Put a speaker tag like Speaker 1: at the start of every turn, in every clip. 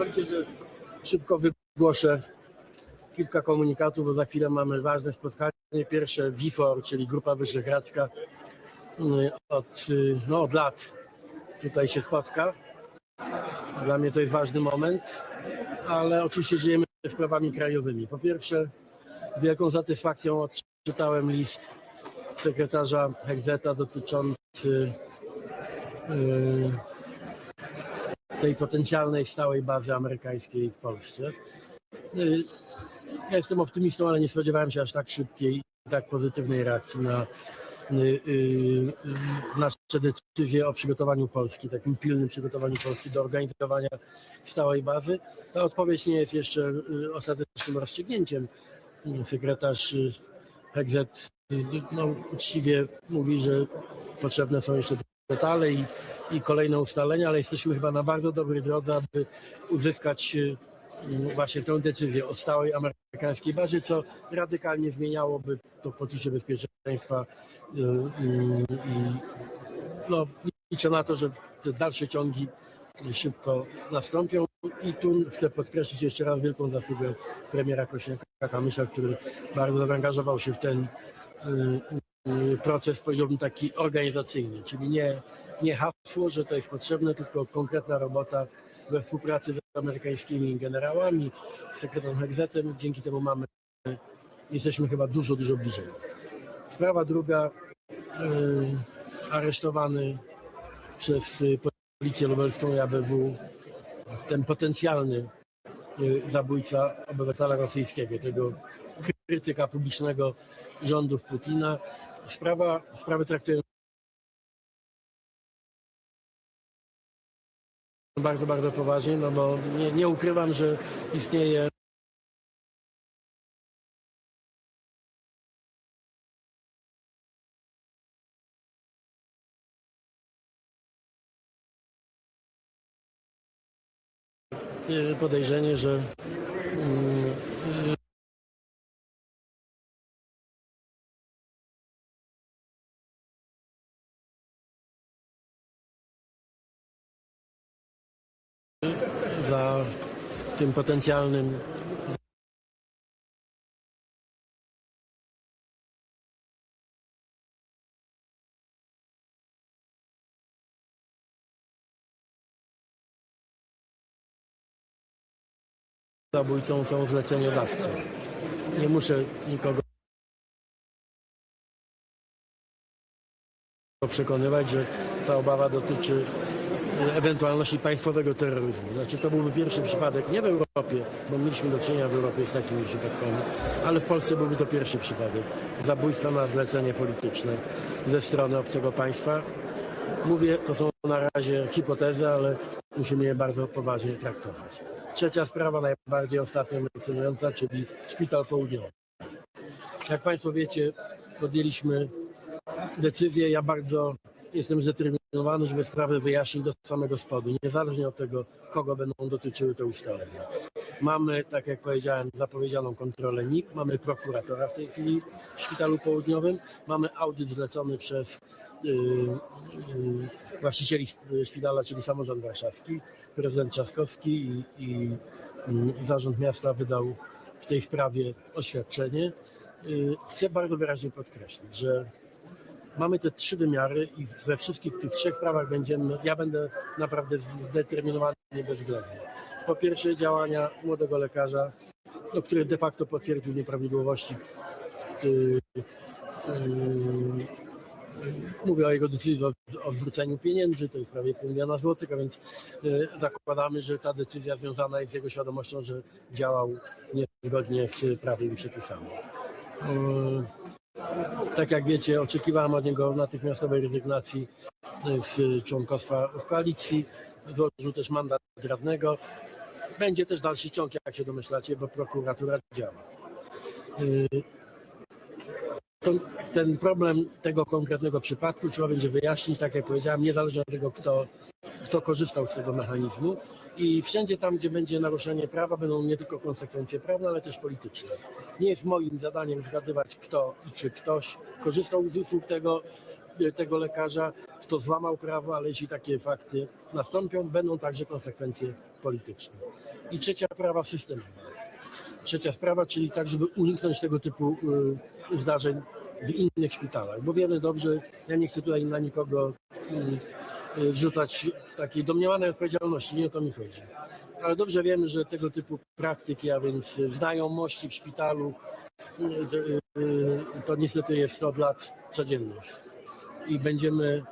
Speaker 1: Pozwolicie, że szybko wygłoszę kilka komunikatów, bo za chwilę mamy ważne spotkanie. Pierwsze WIFOR, czyli Grupa Wyszehradzka, od lat tutaj się spotka. Dla mnie to jest ważny moment, ale oczywiście żyjemy sprawami krajowymi. Po pierwsze, z wielką satysfakcją odczytałem list sekretarza Hegzeta dotyczący tej potencjalnej stałej bazy amerykańskiej w Polsce. Ja jestem optymistą, ale nie spodziewałem się aż tak szybkiej i tak pozytywnej reakcji na nasze decyzje o przygotowaniu Polski, takim pilnym przygotowaniu Polski do organizowania stałej bazy. Ta odpowiedź nie jest jeszcze ostatecznym rozstrzygnięciem. Sekretarz Hegzet uczciwie mówi, że potrzebne są jeszcze detale i kolejne ustalenia, ale jesteśmy chyba na bardzo dobrej drodze, aby uzyskać właśnie tę decyzję o stałej amerykańskiej bazie, co radykalnie zmieniałoby to poczucie bezpieczeństwa i liczę na to, że te dalsze ciągi szybko nastąpią i tu chcę podkreślić jeszcze raz wielką zasługę premiera Kosiniaka-Kamysza, który bardzo zaangażował się w ten proces, powiedziałbym taki organizacyjny, czyli nie hasło, że to jest potrzebne, tylko konkretna robota we współpracy z amerykańskimi generałami, z sekretarzem Hegzetem. Dzięki temu jesteśmy chyba dużo bliżej. Sprawa druga, aresztowany przez policję lubelską i ABW ten potencjalny zabójca obywatela rosyjskiego, tego krytyka publicznego rządów Putina. Sprawę traktuję bardzo, bardzo poważnie, no bo nie ukrywam, że istnieje podejrzenie, że za tym potencjalnym zabójcą są zleceniodawcy. Nie muszę nikogo przekonywać, że ta obawa dotyczy ewentualności państwowego terroryzmu. Znaczy to byłby pierwszy przypadek, nie w Europie, bo mieliśmy do czynienia w Europie z takimi przypadkami, ale w Polsce byłby to pierwszy przypadek zabójstwa na zlecenie polityczne ze strony obcego państwa. Mówię, to są na razie hipotezy, ale musimy je bardzo poważnie traktować. Trzecia sprawa, najbardziej ostatnio emocjonująca, czyli Szpital Południowy. Jak Państwo wiecie, podjęliśmy decyzję, ja bardzo jestem zdeterminowany, żeby sprawę wyjaśnić do samego spodu, niezależnie od tego, kogo będą dotyczyły te ustalenia. Mamy, tak jak powiedziałem, zapowiedzianą kontrolę NIK, mamy prokuratora w tej chwili w Szpitalu Południowym, mamy audyt zlecony przez właścicieli szpitala, czyli samorząd warszawski, prezydent Trzaskowski i zarząd miasta wydał w tej sprawie oświadczenie. Chcę bardzo wyraźnie podkreślić, że mamy te trzy wymiary i we wszystkich tych trzech sprawach ja będę naprawdę zdeterminowany bezwzględnie. Po pierwsze działania młodego lekarza, który de facto potwierdził nieprawidłowości. Mówię o jego decyzji o zwróceniu pieniędzy, to jest prawie 5 milionów złotych, a więc zakładamy, że ta decyzja związana jest z jego świadomością, że działał niezgodnie z prawem i przepisami. Tak jak wiecie, oczekiwałem od niego natychmiastowej rezygnacji z członkostwa w koalicji. Złożył też mandat radnego. Będzie też dalszy ciąg, jak się domyślacie, bo prokuratura działa. Ten problem tego konkretnego przypadku trzeba będzie wyjaśnić, tak jak powiedziałem, niezależnie od tego, kto korzystał z tego mechanizmu. I wszędzie tam, gdzie będzie naruszenie prawa, będą nie tylko konsekwencje prawne, ale też polityczne. Nie jest moim zadaniem zgadywać, kto i czy ktoś korzystał z usług tego tego lekarza, kto złamał prawo, ale jeśli takie fakty nastąpią, będą także konsekwencje polityczne. I trzecia sprawa systemowa. Trzecia sprawa, czyli tak, żeby uniknąć tego typu zdarzeń w innych szpitalach, bo wiemy dobrze, ja nie chcę tutaj na nikogo wrzucać takiej domniemanej odpowiedzialności, nie o to mi chodzi. Ale dobrze wiemy, że tego typu praktyki, a więc znajomości w szpitalu, to niestety jest od lat codzienność. I będziemy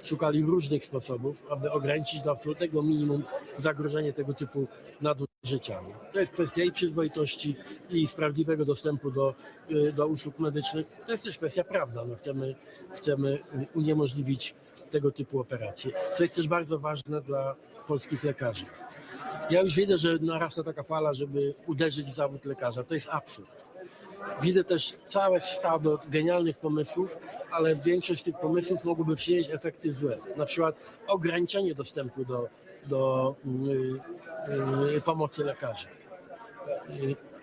Speaker 1: szukali różnych sposobów, aby ograniczyć do absolutnego minimum zagrożenie tego typu nadużyciami. To jest kwestia i przyzwoitości, i sprawiedliwego dostępu do usług medycznych. To jest też kwestia prawna. No chcemy uniemożliwić tego typu operacje. To jest też bardzo ważne dla polskich lekarzy. Ja już widzę, że narasta taka fala, żeby uderzyć w zawód lekarza. To jest absurd. Widzę też całe stado genialnych pomysłów, ale większość z tych pomysłów mogłoby przynieść efekty złe. Na przykład ograniczenie dostępu do pomocy lekarzy.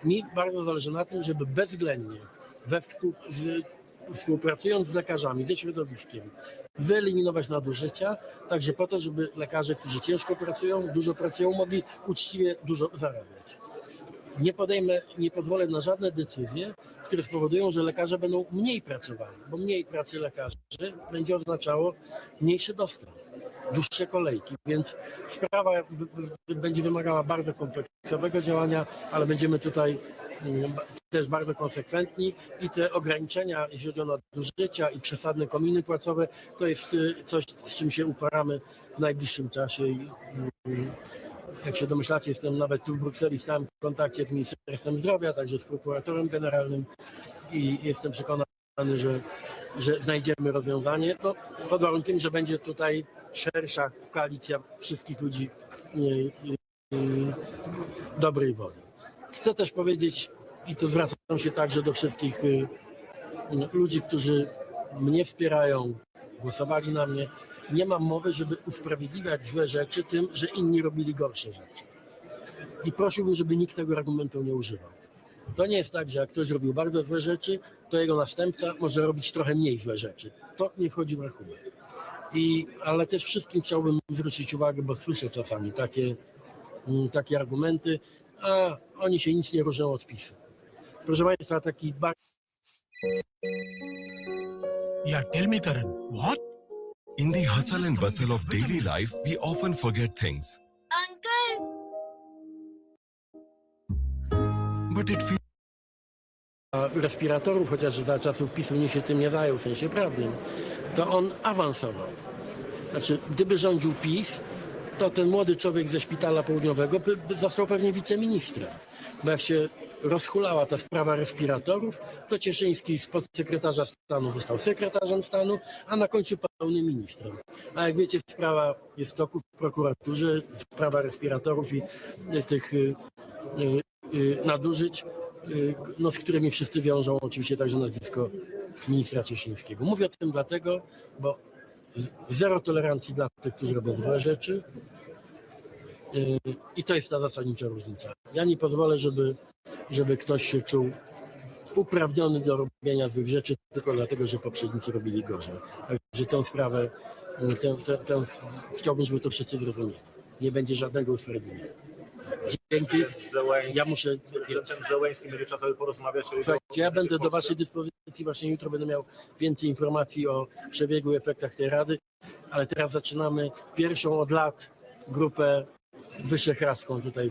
Speaker 1: Mi bardzo zależy na tym, żeby bezwzględnie, współpracując z lekarzami, ze środowiskiem, wyeliminować nadużycia, także po to, żeby lekarze, którzy ciężko pracują, dużo pracują, mogli uczciwie dużo zarabiać. Nie pozwolę na żadne decyzje, które spowodują, że lekarze będą mniej pracowali, bo mniej pracy lekarzy będzie oznaczało mniejszy dostęp, dłuższe kolejki, więc sprawa będzie wymagała bardzo kompleksowego działania, ale będziemy tutaj też bardzo konsekwentni i te ograniczenia, jeśli chodzi o nadużycia i przesadne kominy płacowe, to jest coś, z czym się uporamy w najbliższym czasie. Jak się domyślacie, jestem nawet tu w Brukseli w stałym kontakcie z Ministerstwem Zdrowia, także z prokuratorem generalnym i jestem przekonany, że znajdziemy rozwiązanie, no, pod warunkiem, że będzie tutaj szersza koalicja wszystkich ludzi dobrej woli. Chcę też powiedzieć, i tu zwracam się także do wszystkich ludzi, którzy mnie wspierają, głosowali na mnie, nie mam mowy, żeby usprawiedliwiać złe rzeczy tym, że inni robili gorsze rzeczy. I prosiłbym, żeby nikt tego argumentu nie używał. To nie jest tak, że jak ktoś robił bardzo złe rzeczy, to jego następca może robić trochę mniej złe rzeczy. To nie wchodzi w rachunek. Ale też wszystkim chciałbym zwrócić uwagę, bo słyszę czasami takie argumenty, a oni się nic nie różnią od PiS-u. Proszę Państwa, taki bardzo...
Speaker 2: Yeah, tell me, Karan, what?
Speaker 3: In the hustle and bustle of daily life, we often forget things.
Speaker 4: Uncle!
Speaker 3: But it feels
Speaker 1: respiratorów, chociaż za czasów PiS-u nie się tym nie zajął w sensie prawnym, to on awansował. Znaczy, gdyby rządził PiS, to ten młody człowiek ze szpitala południowego został pewnie wiceministrem. Bo jak się rozhulała ta sprawa respiratorów, to Cieszyński z podsekretarza stanu został sekretarzem stanu, a na końcu pełnym ministrem. A jak wiecie, sprawa jest w toku w prokuraturze, sprawa respiratorów i tych nadużyć, no, z którymi wszyscy wiążą oczywiście także nazwisko ministra Cieszyńskiego. Mówię o tym dlatego, bo zero tolerancji dla tych, którzy robią złe rzeczy i to jest ta zasadnicza różnica. Ja nie pozwolę, żeby ktoś się czuł uprawniony do robienia złych rzeczy tylko dlatego, że poprzednicy robili gorzej. Także tę sprawę, chciałbym, żeby to wszyscy zrozumieli. Nie będzie żadnego usprawiedliwienia. Dzięki. Ja muszę...
Speaker 5: Z prezydentem Zełenskim będzie czasowy porozmawiać.
Speaker 1: Słuchajcie, ja będę do waszej dyspozycji, właśnie jutro będę miał więcej informacji o przebiegu i efektach tej rady, ale teraz zaczynamy pierwszą od lat grupę wyszehradzką tutaj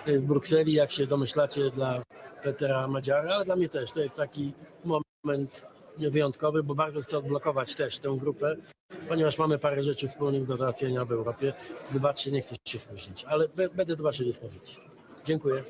Speaker 1: w Brukseli, jak się domyślacie, dla Petera Madziara, ale dla mnie też to jest taki moment wyjątkowy, bo bardzo chcę odblokować też tę grupę, ponieważ mamy parę rzeczy wspólnych do załatwienia w Europie. Wybaczcie, nie chcę się spóźnić, ale będę do waszej dyspozycji. Dziękuję.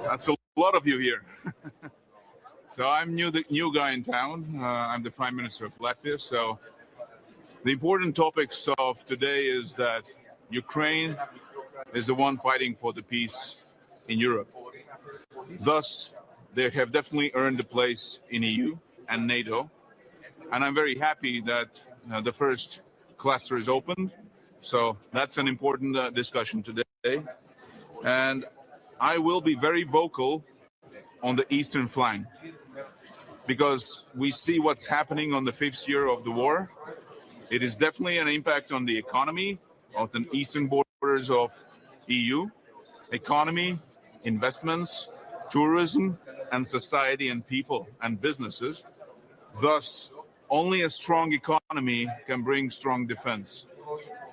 Speaker 4: That's a lot of you here. So I'm the new guy in town. I'm the Prime Minister of Latvia. So the important topics of today is that Ukraine is the one fighting for the peace in Europe. Thus, they have definitely earned a place in EU and NATO. And I'm very happy that the first cluster is opened. So that's an important discussion today. And I will be very vocal on the eastern flank because we see what's happening on the fifth year of the war. It is definitely an impact on the economy of the eastern borders of EU, economy, investments, tourism, and society and people and businesses. Thus, only a strong economy can bring strong defense.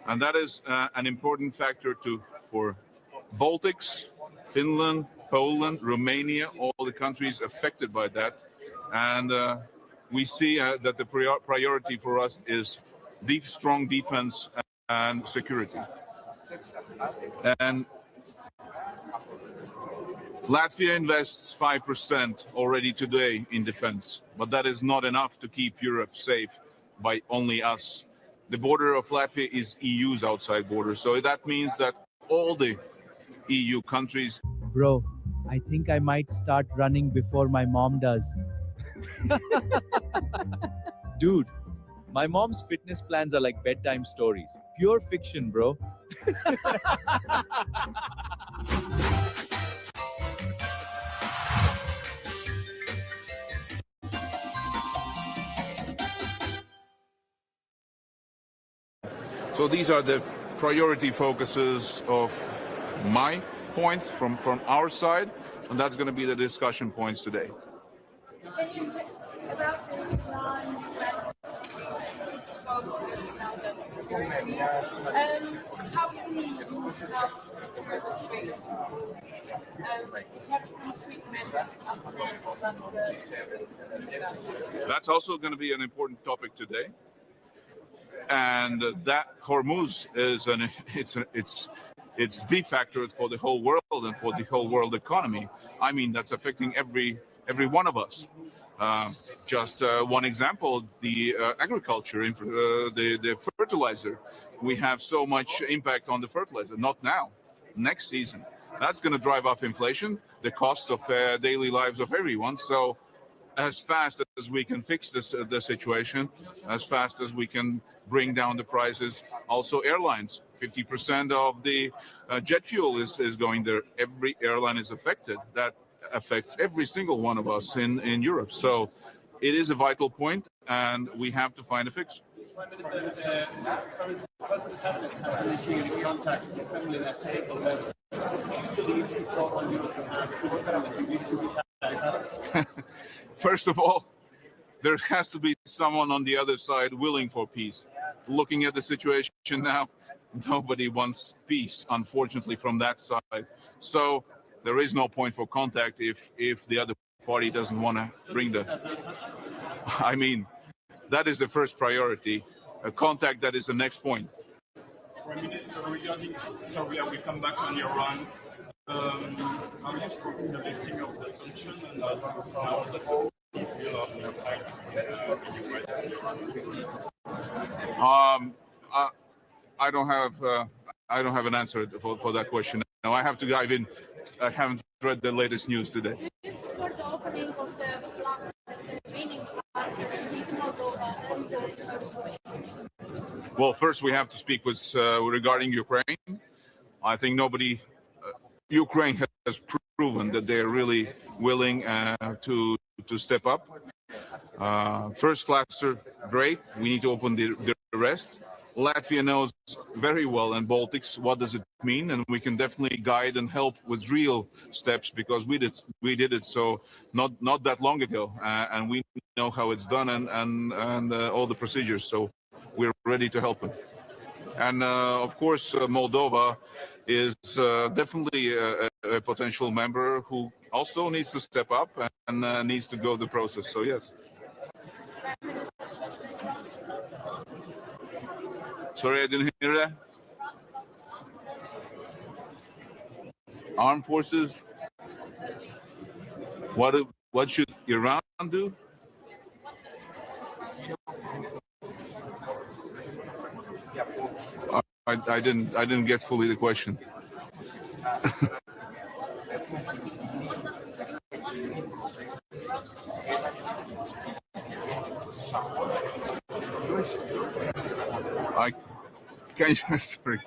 Speaker 4: And that is an important factor for Baltics, Finland, Poland, Romania, all the countries affected by that. And we see that the priority for us is strong defense and security. And Latvia invests 5% already today in defense, but that is not enough to keep Europe safe by only us. The border of Latvia is EU's outside border, so that means that all the EU countries.
Speaker 6: Bro, I think I might start running before my mom does. Dude, my mom's fitness plans are like bedtime stories. Pure fiction, bro.
Speaker 4: So these are the priority focuses of my points from our side, and that's going to be the discussion points today.
Speaker 7: Can you talk about the non-US exposures now that security? How can we help secure the trade? What concrete measures are planned?
Speaker 4: That's also going to be an important topic today. And that Hormuz is it's the factor for the whole world and for the whole world economy. I mean, that's affecting every one of us. Just one example: the agriculture, the fertilizer. We have so much impact on the fertilizer. Not now, next season. That's going to drive up inflation, the cost of daily lives of everyone. So, as fast as we can fix the situation, as fast as we can bring down the prices. Also, airlines, 50% of the jet fuel is going there. Every airline is affected. That affects every single one of us in Europe. So it is a vital point, and we have to find a fix.
Speaker 8: Prime Minister, has this cabinet had any contact with the Kremlin at table level?
Speaker 4: First of all, there has to be someone on the other side willing for peace. Looking at the situation now, nobody wants peace, unfortunately, from that side. So there is no point for contact if the other party doesn't want to bring the... I mean, that is the first priority. A contact, that is the next point.
Speaker 8: Prime Minister, regarding Syria, we come back on Iran. Are you supporting the lifting of the sanction and now the peace deal on your side the US and Iran?
Speaker 4: I don't have an answer for that question. Now I have to dive in. I haven't read the latest news today.
Speaker 7: Do you support the opening of the bloc, the remaining partners with Moldova and Ukraine?
Speaker 4: Well, first we have to speak with regarding Ukraine. I think Ukraine has proven that they are really willing to step up. First cluster, great. We need to open the rest. Latvia knows very well, and Baltics, what does it mean, and we can definitely guide and help with real steps because we did it so not that long ago, and we know how it's done and all the procedures. So we're ready to help them. And of course, Moldova is definitely a potential member who also needs to step up and needs to go the process. So yes. Sorry, I didn't hear that. Armed forces. What should Iran do? I didn't get fully the question. I can you sorry,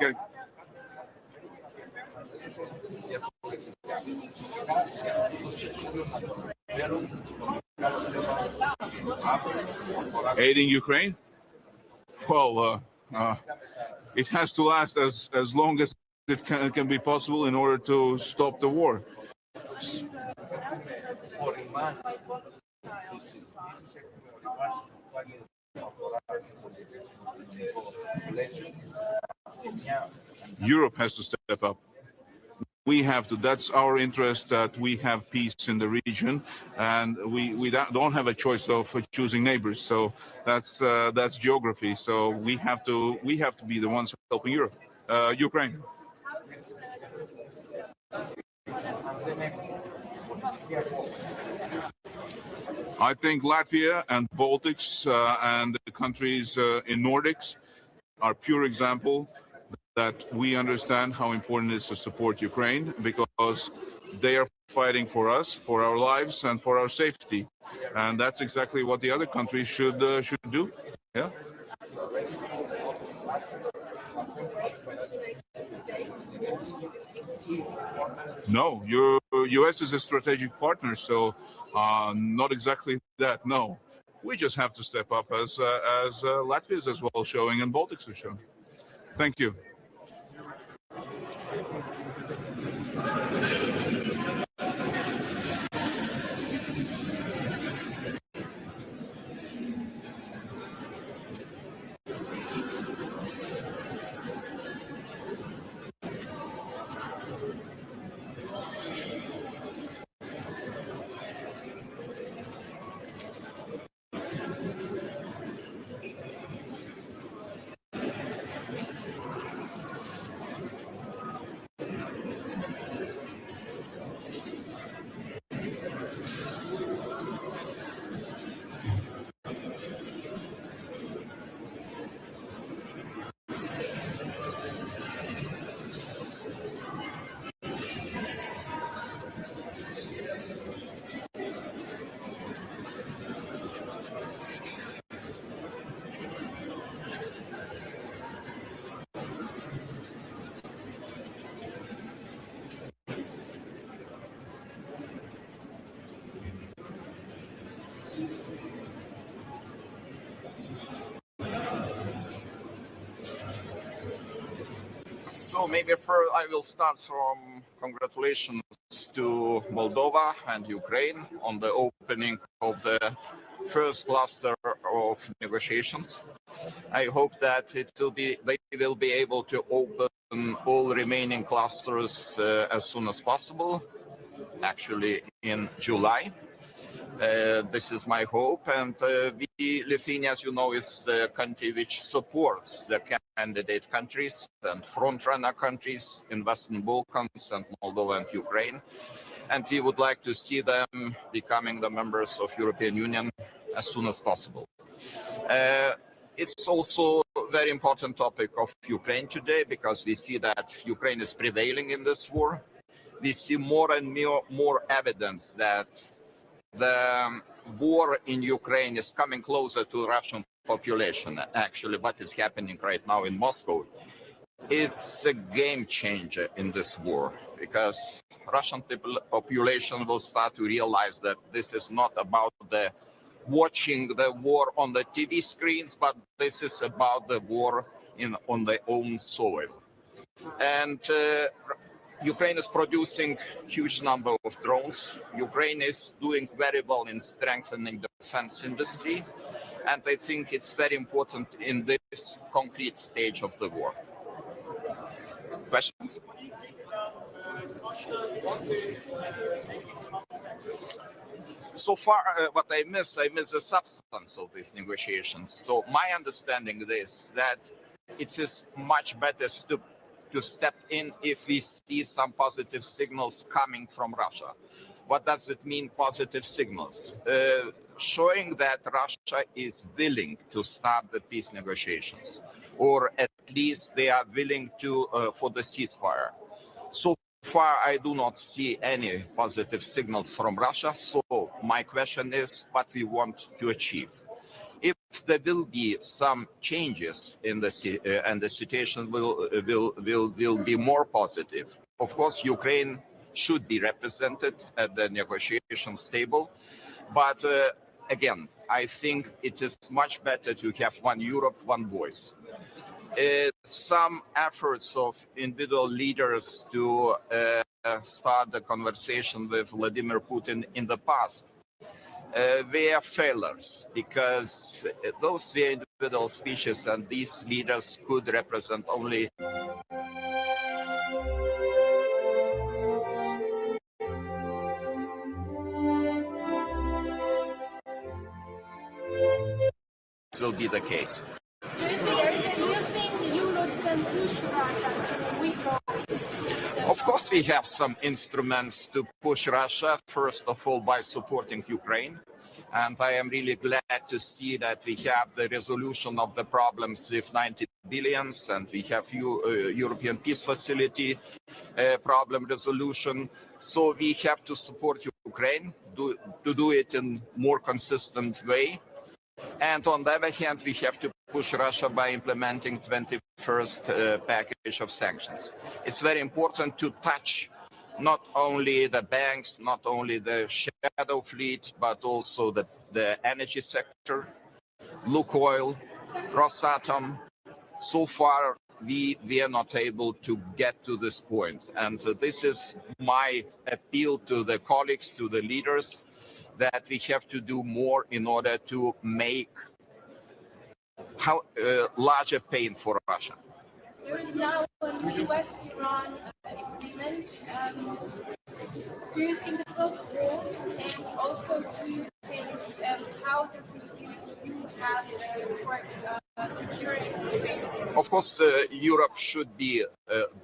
Speaker 4: aiding Ukraine? Well, it has to last as long as it can be possible in order to stop the war. Europe has to step up. We have to. That's our interest, that we have peace in the region, and we don't have a choice of choosing neighbors. So that's geography. So we have to be the ones helping Europe, Ukraine. I think Latvia and Baltics and the countries in Nordics are pure example that we understand how important it is to support Ukraine, because they are fighting for us, for our lives, and for our safety, and that's exactly what the other countries should do. Yeah. No, U.S. is a strategic partner, so not exactly that. No, we just have to step up as Latvia is as well showing and Baltics are showing. Thank you.
Speaker 9: So maybe first I will start from congratulations to Moldova and Ukraine on the opening of the first cluster of negotiations. I hope that they will be able to open all remaining clusters as soon as possible, actually in July. This is my hope, and Lithuania, as you know, is a country which supports the candidate countries and front-runner countries in Western Balkans and Moldova and Ukraine, and we would like to see them becoming the members of European Union as soon as possible. It's also a very important topic of Ukraine today, because we see that Ukraine is prevailing in this war. We see more and more evidence that the war in Ukraine is coming closer to Russian population. Actually, what is happening right now in Moscow, it's a game changer in this war, because Russian population will start to realize that this is not about watching the war on the TV screens, but this is about the war on their own soil. And Ukraine is producing huge number of drones. Ukraine is doing very well in strengthening the defense industry. And I think it's very important in this concrete stage of the war. Questions? So far, what I miss the substance of these negotiations. So my understanding is that it is much better to step in if we see some positive signals coming from Russia. What does it mean, positive signals? Showing that Russia is willing to start the peace negotiations, or at least they are willing to for the ceasefire. So far, I do not see any positive signals from Russia. So my question is what we want to achieve. If there will be some changes in the and the situation will be more positive. Of course, Ukraine should be represented at the negotiations table, but again, I think it is much better to have one Europe, one voice. Some efforts of individual leaders to start the conversation with Vladimir Putin in the past were failures, because those were individual speeches and these leaders could represent only will be the case.
Speaker 7: Do you think Europe can push Russia to withdraw its troops?
Speaker 9: Of course, we have some instruments to push Russia, first of all, by supporting Ukraine. And I am really glad to see that we have the resolution of the problems with 90 billions, and we have European Peace Facility problem resolution. So we have to support Ukraine to do it in more consistent way. And on the other hand, we have to push Russia by implementing 21st package of sanctions. It's very important to touch not only the banks, not only the shadow fleet, but also the energy sector, Lukoil, Rosatom. So far, we are not able to get to this point. And this is my appeal to the colleagues, to the leaders, that we have to do more in order to make larger pain for Russia.
Speaker 7: There is now a US-Iran agreement. Do you think it will hold? And also, do you think how does the EU have to support security constraints?
Speaker 9: Of course, Europe should be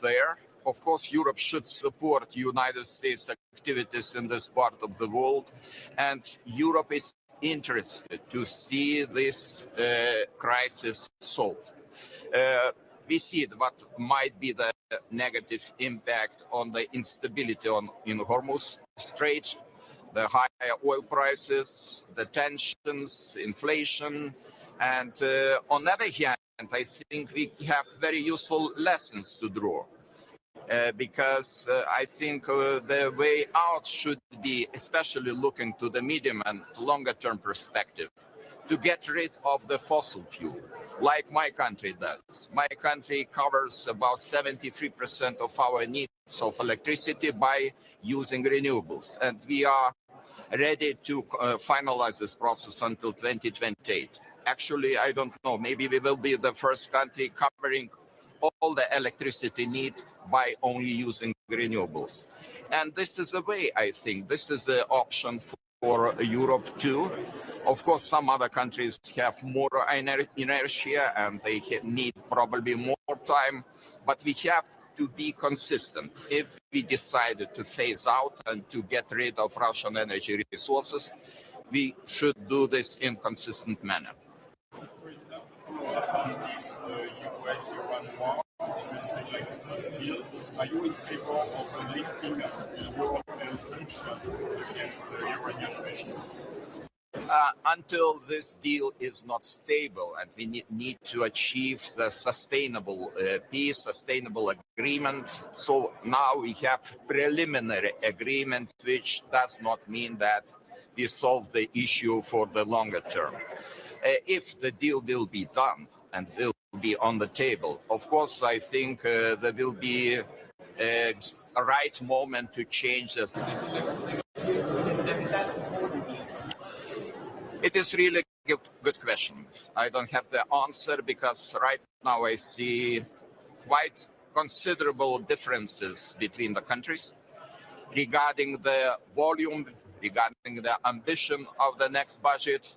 Speaker 9: there. Of course, Europe should support United States activities in this part of the world. And Europe is interested to see this crisis solved. We see what might be the negative impact on the instability in Hormuz Strait, the higher oil prices, the tensions, inflation. And on the other hand, I think we have very useful lessons to draw. Because I think the way out should be, especially looking to the medium and longer term perspective, to get rid of the fossil fuel, like my country does. My country covers about 73% of our needs of electricity by using renewables. And we are ready to finalize this process until 2028. Actually, I don't know, maybe we will be the first country covering all the electricity need by only using renewables. And this is a way, I think, this is an option for Europe too. Of course, some other countries have more inertia and they need probably more time, but we have to be consistent. If we decided to phase out and to get rid of Russian energy resources, we should do this in a consistent manner.
Speaker 8: Are you in favor of lifting European sanctions against the Iranian regime?
Speaker 9: Until this deal is not stable and we need to achieve the sustainable peace, sustainable agreement. So now we have preliminary agreement, which does not mean that we solve the issue for the longer term. If the deal will be done and will be on the table, of course, I think there will be a right moment to change this. It is really a good question. I don't have the answer because right now I see quite considerable differences between the countries regarding the volume, regarding the ambition of the next budget,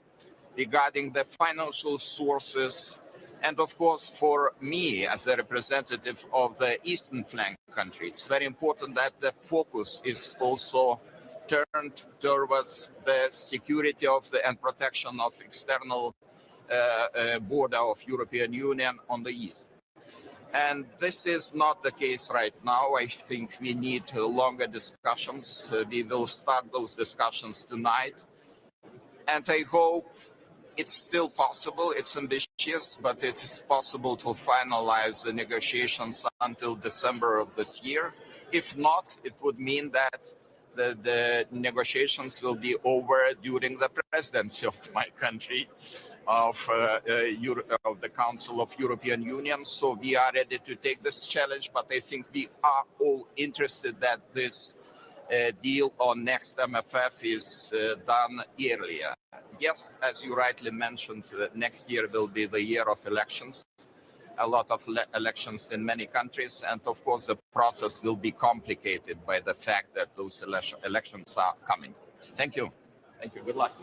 Speaker 9: regarding the financial sources. And of course, for me, as a representative of the eastern flank country, it's very important that the focus is also turned towards the security of the and protection of external border of European Union on the east. And this is not the case right now. I think we need longer discussions. We will start those discussions tonight. And I hope it's still possible. It's ambitious, but it is possible to finalize the negotiations until December of this year. If not, it would mean that the negotiations will be over during the presidency of my country of the Council of European Union. So we are ready to take this challenge, but I think we are all interested that this deal on next MFF is done earlier. Yes, as you rightly mentioned, next year will be the year of elections. A lot of elections in many countries, and of course the process will be complicated by the fact that those elections are coming. Thank you. Thank you. Good luck.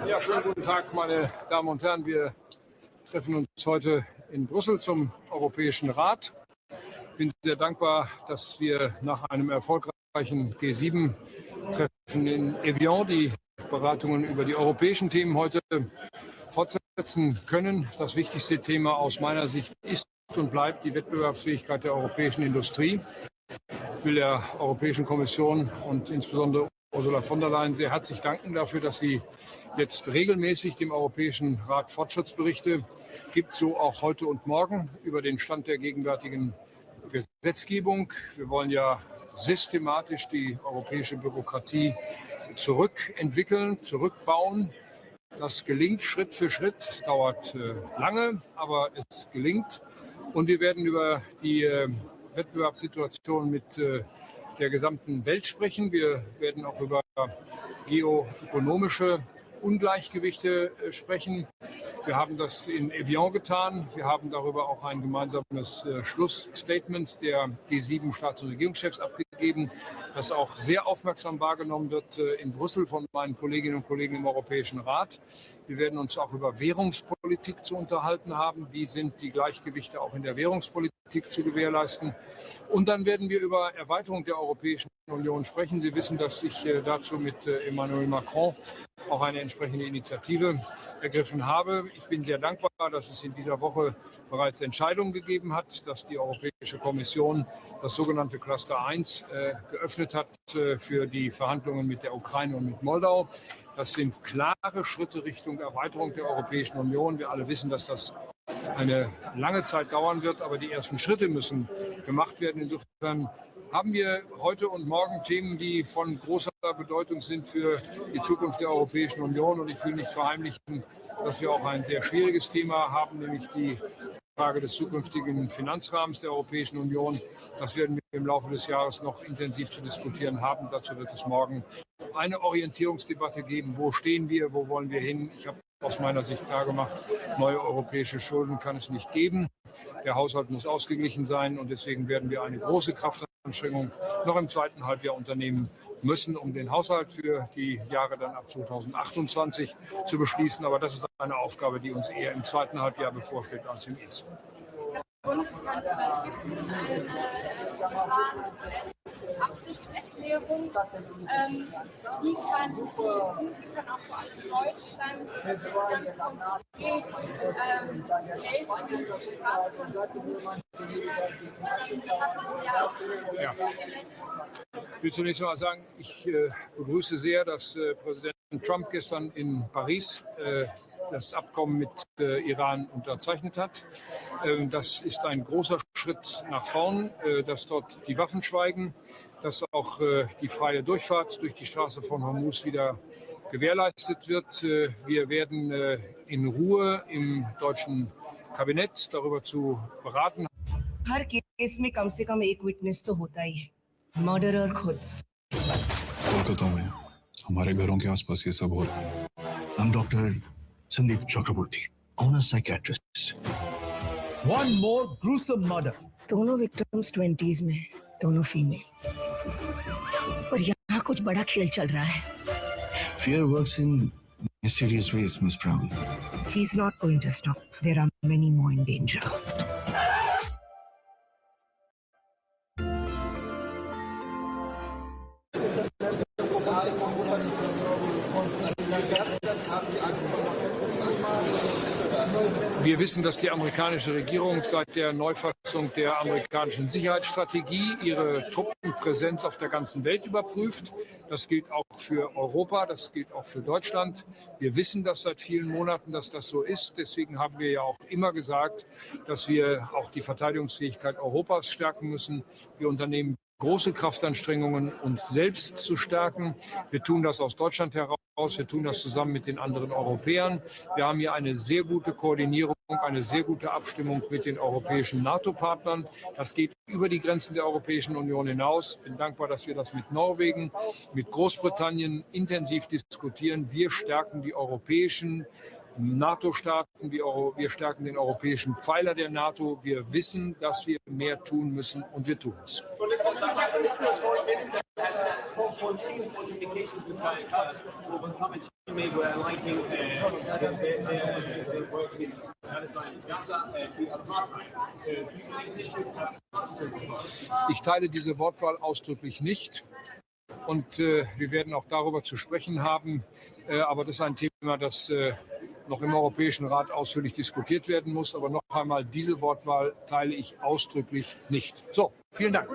Speaker 10: Ja, schönen guten Tag, meine Damen und Herren. Wir treffen uns heute in Brüssel zum Europäischen Rat. Ich bin sehr dankbar, dass wir nach einem erfolgreichen G7-Treffen in Evian die Beratungen über die europäischen Themen heute fortsetzen können. Das wichtigste Thema aus meiner Sicht ist und bleibt die Wettbewerbsfähigkeit der europäischen Industrie. Ich will der Europäischen Kommission und insbesondere Ursula von der Leyen sehr herzlich danken dafür, dass sie jetzt regelmäßig dem Europäischen Rat Fortschrittsberichte gibt, so auch heute und morgen über den Stand der gegenwärtigen Gesetzgebung. Wir wollen ja systematisch die europäische Bürokratie zurückentwickeln, zurückbauen. Das gelingt Schritt für Schritt. Es dauert lange, aber es gelingt. Und wir werden über die Wettbewerbssituation mit der gesamten Welt sprechen. Wir werden auch über geoökonomische Ungleichgewichte sprechen. Wir haben das in Evian getan. Wir haben darüber auch ein gemeinsames Schlussstatement der G7-Staats- und Regierungschefs abgegeben, das auch sehr aufmerksam wahrgenommen wird in Brüssel von meinen Kolleginnen und Kollegen im Europäischen Rat. Wir werden uns auch über Währungspolitik zu unterhalten haben. Wie sind die Gleichgewichte auch in der Währungspolitik zu gewährleisten? Und dann werden wir über Erweiterung der Europäischen Union sprechen. Sie wissen, dass ich dazu mit Emmanuel Macron auch eine entsprechende Initiative ergriffen habe. Ich bin sehr dankbar, dass es in dieser Woche bereits Entscheidungen gegeben hat, dass die Europäische Kommission das sogenannte Cluster 1 geöffnet hat für die Verhandlungen mit der Ukraine und mit Moldau. Das sind klare Schritte Richtung Erweiterung der Europäischen Union. Wir alle wissen, dass das eine lange Zeit dauern wird, aber die ersten Schritte müssen gemacht werden. Insofern haben wir heute und morgen Themen, die von großer Bedeutung sind für die Zukunft der Europäischen Union. Und ich will nicht verheimlichen, dass wir auch ein sehr schwieriges Thema haben, nämlich die Frage des zukünftigen Finanzrahmens der Europäischen Union. Das werden wir im Laufe des Jahres noch intensiv zu diskutieren haben. Dazu wird es morgen eine Orientierungsdebatte geben. Wo stehen wir? Wo wollen wir hin? Ich habe aus meiner Sicht klargemacht, neue europäische Schulden kann es nicht geben. Der Haushalt muss ausgeglichen sein und deswegen werden wir eine große Kraftanstrengung noch im zweiten Halbjahr unternehmen müssen, um den Haushalt für die Jahre dann ab 2028 zu beschließen. Aber das ist eine Aufgabe, die uns eher im zweiten Halbjahr bevorsteht als im ersten.
Speaker 7: Bundeskanzler, es gibt eine Absichtserklärung. Wie kann auch vor allem Deutschland ganz konkret helfen, die Straßenbahn.
Speaker 10: Ja. Ich will zunächst mal sagen, ich begrüße sehr, dass Präsident Trump gestern in Paris das Abkommen mit Iran unterzeichnet hat. Das ist ein großer Schritt nach vorn, dass dort die Waffen schweigen, dass auch die freie Durchfahrt durch die Straße von Hormuz wieder gewährleistet wird. Wir werden in Ruhe im deutschen Kabinett darüber zu beraten.
Speaker 11: Her case में कम से कम एक witness तो होता ही है, murderer खुद।
Speaker 12: कोलकाता में हमारे घरों के आसपास ये सब हो रहा है। I'm Dr. Sandeep Chakraborty, owner psychiatrist.
Speaker 2: One more gruesome murder.
Speaker 11: दोनों विक्टिम्स 20s में, दोनों फीमेल। पर यहाँ कुछ बड़ा खेल चल रहा है।
Speaker 12: Fear works in mysterious ways, Miss Brown.
Speaker 11: He's not going to stop. There are many more in danger.
Speaker 10: Wir wissen, dass die amerikanische Regierung seit der Neufassung der amerikanischen Sicherheitsstrategie ihre Truppenpräsenz auf der ganzen Welt überprüft. Das gilt auch für Europa, das gilt auch für Deutschland. Wir wissen das seit vielen Monaten, dass das so ist. Deswegen haben wir ja auch immer gesagt, dass wir auch die Verteidigungsfähigkeit Europas stärken müssen. Wir unternehmen große Kraftanstrengungen, uns selbst zu stärken. Wir tun das aus Deutschland heraus, wir tun das zusammen mit den anderen Europäern. Wir haben hier eine sehr gute Koordinierung, eine sehr gute Abstimmung mit den europäischen NATO-Partnern. Das geht über die Grenzen der Europäischen Union hinaus. Ich bin dankbar, dass wir das mit Norwegen, mit Großbritannien intensiv diskutieren. Wir stärken die europäischen NATO-Staaten, wir stärken den europäischen Pfeiler der NATO. Wir wissen, dass wir mehr tun müssen und wir tun es. Ich teile diese Wortwahl ausdrücklich nicht. Und wir werden auch darüber zu sprechen haben. Aber das ist ein Thema, das noch im Europäischen Rat ausführlich diskutiert werden muss. Aber noch einmal, diese Wortwahl teile ich ausdrücklich nicht. So, vielen Dank.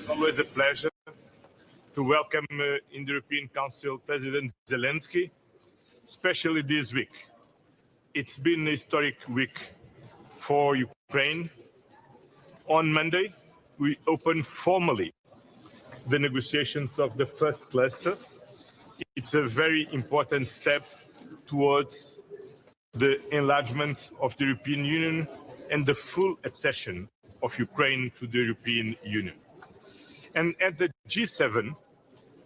Speaker 8: always a pleasure to welcome in the European Council President Zelensky, especially this week. It's been a historic week for Ukraine. On Monday, we opened formally the negotiations of the first cluster. It's a very important step towards the enlargement of the European Union and the full accession of Ukraine to the European Union. And at the G7,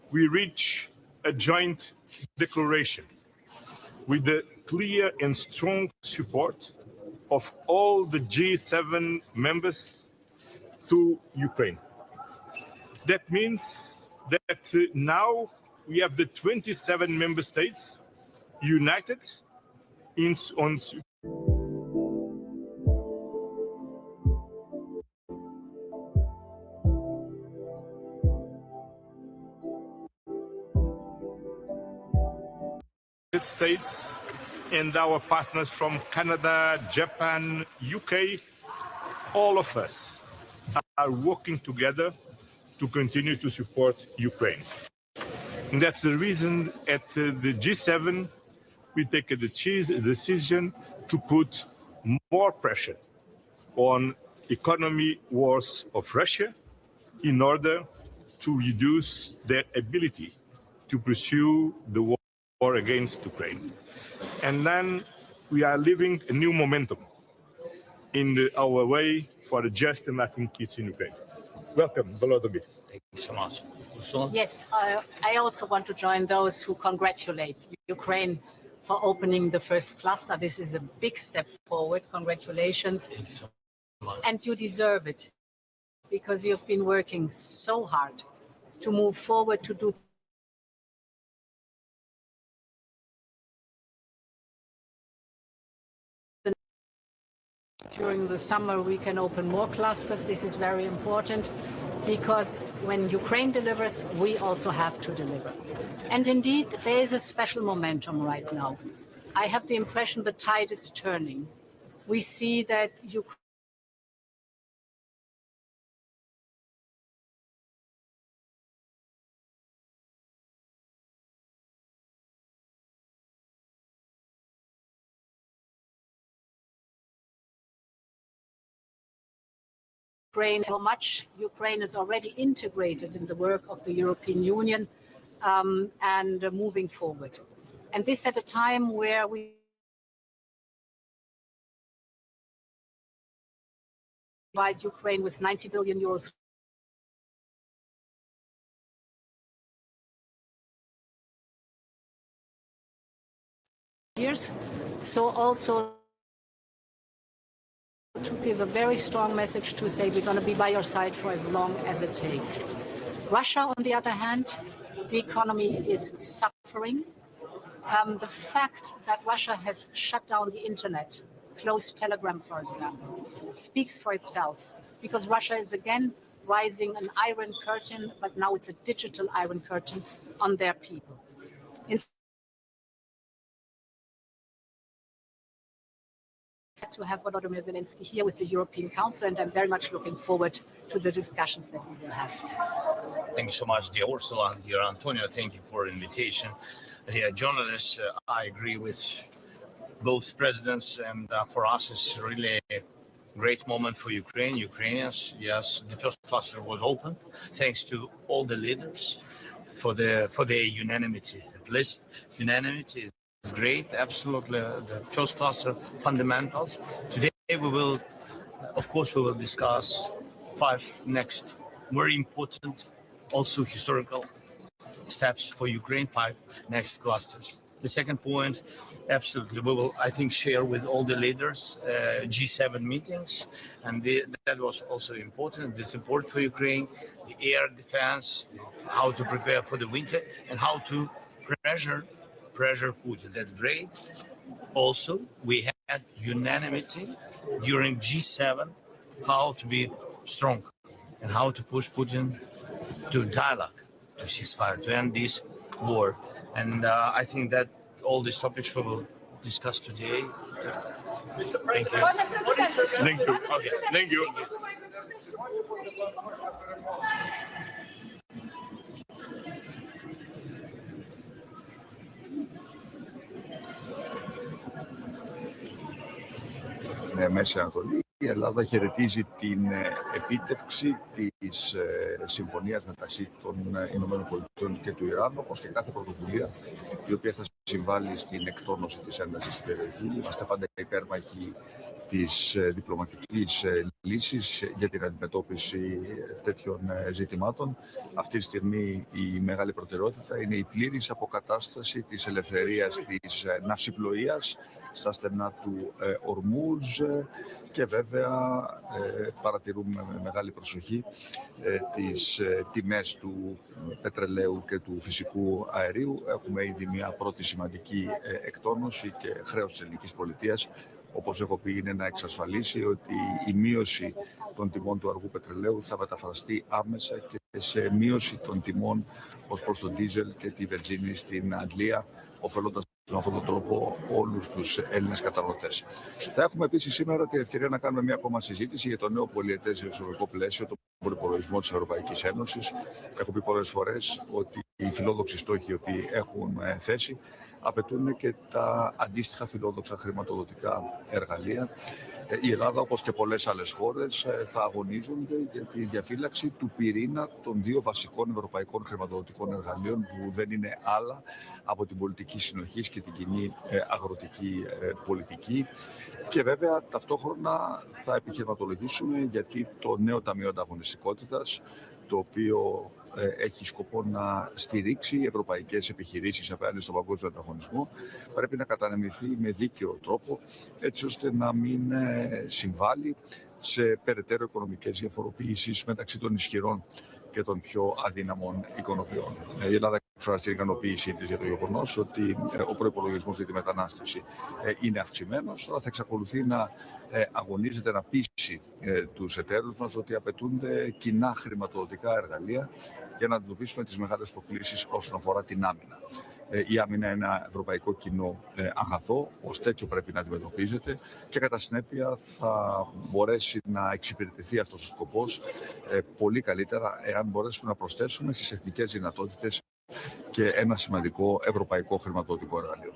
Speaker 8: we reach a joint declaration with the clear and strong support of all the G7 members to Ukraine. That means that now we have the 27 member states united on States and our partners from Canada, Japan, UK, all of us are working together to continue to support Ukraine. And that's the reason at the G7 we take a decision to put more pressure on economy wars of Russia in order to reduce their ability to pursue the war against Ukraine. And then we are living a new momentum in our way for a just and lasting peace in Ukraine. Welcome, Volodymyr.
Speaker 13: Thank you so much. Yes, I also want to join those who congratulate Ukraine for opening the first cluster. This is a big step forward. Congratulations. Thank you so much. And you deserve it because you've been working so hard to move forward, to do during the summer we can open more clusters. This is very important because when Ukraine delivers, we also have to deliver. And indeed, there is a special momentum right now. I have the impression the tide is turning. We see that Ukraine how much Ukraine is already integrated in the work of the European Union and moving forward. And this at a time where we provide Ukraine with 90 billion euros years. So also to give a very strong message to say we're going to be by your side for as long as it takes. Russia, on the other hand, the economy is suffering. The fact that Russia has shut down the internet, closed Telegram, for example, speaks for itself because Russia is again rising an iron curtain, but now it's a digital iron curtain on their people. To have Volodymyr Zelensky here with the European Council, and I'm very much looking forward to the discussions that we will have.
Speaker 14: Thank you so much, dear Ursula and dear Antonio. Thank you for the invitation. Dear journalists, I agree with both presidents, and for us it's really a great moment for Ukrainians. Yes, the first cluster was opened thanks to all the leaders for the unanimity. At least unanimity is great, absolutely. The first cluster fundamentals. Today we will, of course, we will discuss 5 next very important, also historical steps for Ukraine, 5 next clusters. The second point, absolutely, we will, I think, share with all the leaders G7 meetings, and that was also important, the support for Ukraine, the air defense, how to prepare for the winter, and how to pressure Putin. That's great. Also, we had unanimity during G7 how to be strong and how to push Putin to dialogue, to ceasefire, to end this war. And I think that all these topics we will discuss today. Thank you.
Speaker 8: Thank you.
Speaker 14: Okay.
Speaker 8: Thank you.
Speaker 15: Μέση Ανατολή. Η Ελλάδα χαιρετίζει την επίτευξη της συμφωνίας μεταξύ των Ηνωμένων Πολιτειών και του Ιράν, όπως και κάθε πρωτοβουλία η οποία θα συμβάλλει στην εκτόνωση της έντασης στην περιοχή. Είμαστε πάντα υπέρμαχοι της διπλωματικής λύσης για την αντιμετώπιση τέτοιων ζητημάτων. Αυτή τη στιγμή η μεγάλη προτεραιότητα είναι η πλήρης αποκατάσταση της ελευθερίας της ναυσιπλοείας στα στενά του Ορμούζ και βέβαια παρατηρούμε με μεγάλη προσοχή τις τιμές του πετρελαίου και του φυσικού αερίου. Έχουμε ήδη μια πρώτη σημαντική εκτόνωση και χρέος της ελληνικής πολιτείας, όπως έχω πει, είναι να εξασφαλίσει ότι η μείωση των τιμών του αργού πετρελαίου θα μεταφραστεί άμεσα και σε μείωση των τιμών ως προς τον ντίζελ και τη βενζίνη στην Αγγλία, ωφελώντας με αυτόν τον τρόπο όλους τους Έλληνες καταναλωτές. Θα έχουμε επίσης σήμερα την ευκαιρία να κάνουμε μια ακόμα συζήτηση για το νέο πολυετές δημοσιονομικό πλαίσιο, τον προϋπολογισμό της Ευρωπαϊκής Ένωσης. Έχω πει πολλές φορές ότι οι φιλόδοξοι στόχοι οι οποίοι έχουν θέσει απαιτούν και τα αντίστοιχα φιλόδοξα χρηματοδοτικά εργαλεία. Η Ελλάδα, όπως και πολλές άλλες χώρες, θα αγωνίζονται για τη διαφύλαξη του πυρήνα των δύο βασικών ευρωπαϊκών χρηματοδοτικών εργαλείων, που δεν είναι άλλα από την πολιτική συνοχής και την κοινή αγροτική πολιτική. Και βέβαια ταυτόχρονα θα επιχειρηματολογήσουμε γιατί το νέο Ταμείο Ανταγωνιστικότητας, το οποίο έχει σκοπό να στηρίξει ευρωπαϊκές επιχειρήσεις απέναντι στον παγκόσμιο ανταγωνισμό, πρέπει να κατανεμηθεί με δίκαιο τρόπο, έτσι ώστε να μην συμβάλλει σε περαιτέρω οικονομικές διαφοροποιήσεις μεταξύ των ισχυρών και των πιο αδύναμων οικονομιών. Η Ελλάδα εκφράζει την ικανοποίησή της για το γεγονός ότι ο προϋπολογισμός για τη μετανάστευση είναι αυξημένος, αλλά θα εξακολουθεί να αγωνίζεται να πείσει τους εταίρους μας ότι απαιτούνται κοινά χρηματοδοτικά εργαλεία για να αντιμετωπίσουμε τις μεγάλες προκλήσεις όσον αφορά την άμυνα. Η άμυνα είναι ένα ευρωπαϊκό κοινό αγαθό, ως τέτοιο πρέπει να αντιμετωπίζεται και κατά συνέπεια θα μπορέσει να εξυπηρετηθεί αυτός ο σκοπός πολύ καλύτερα εάν μπορέσουμε να προσθέσουμε στις εθνικές δυνατότητες και ένα σημαντικό ευρωπαϊκό χρηματοδοτικό εργαλείο.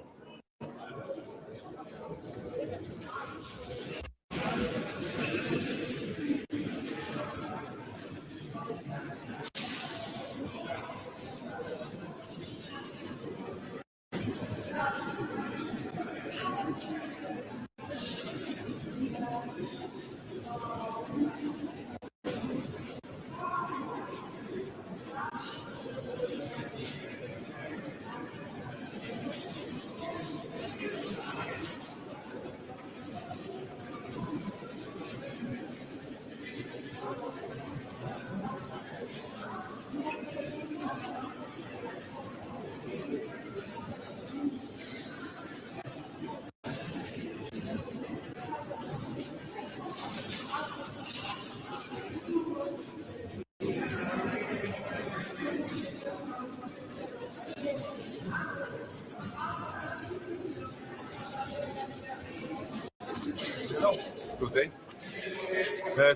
Speaker 16: Good day.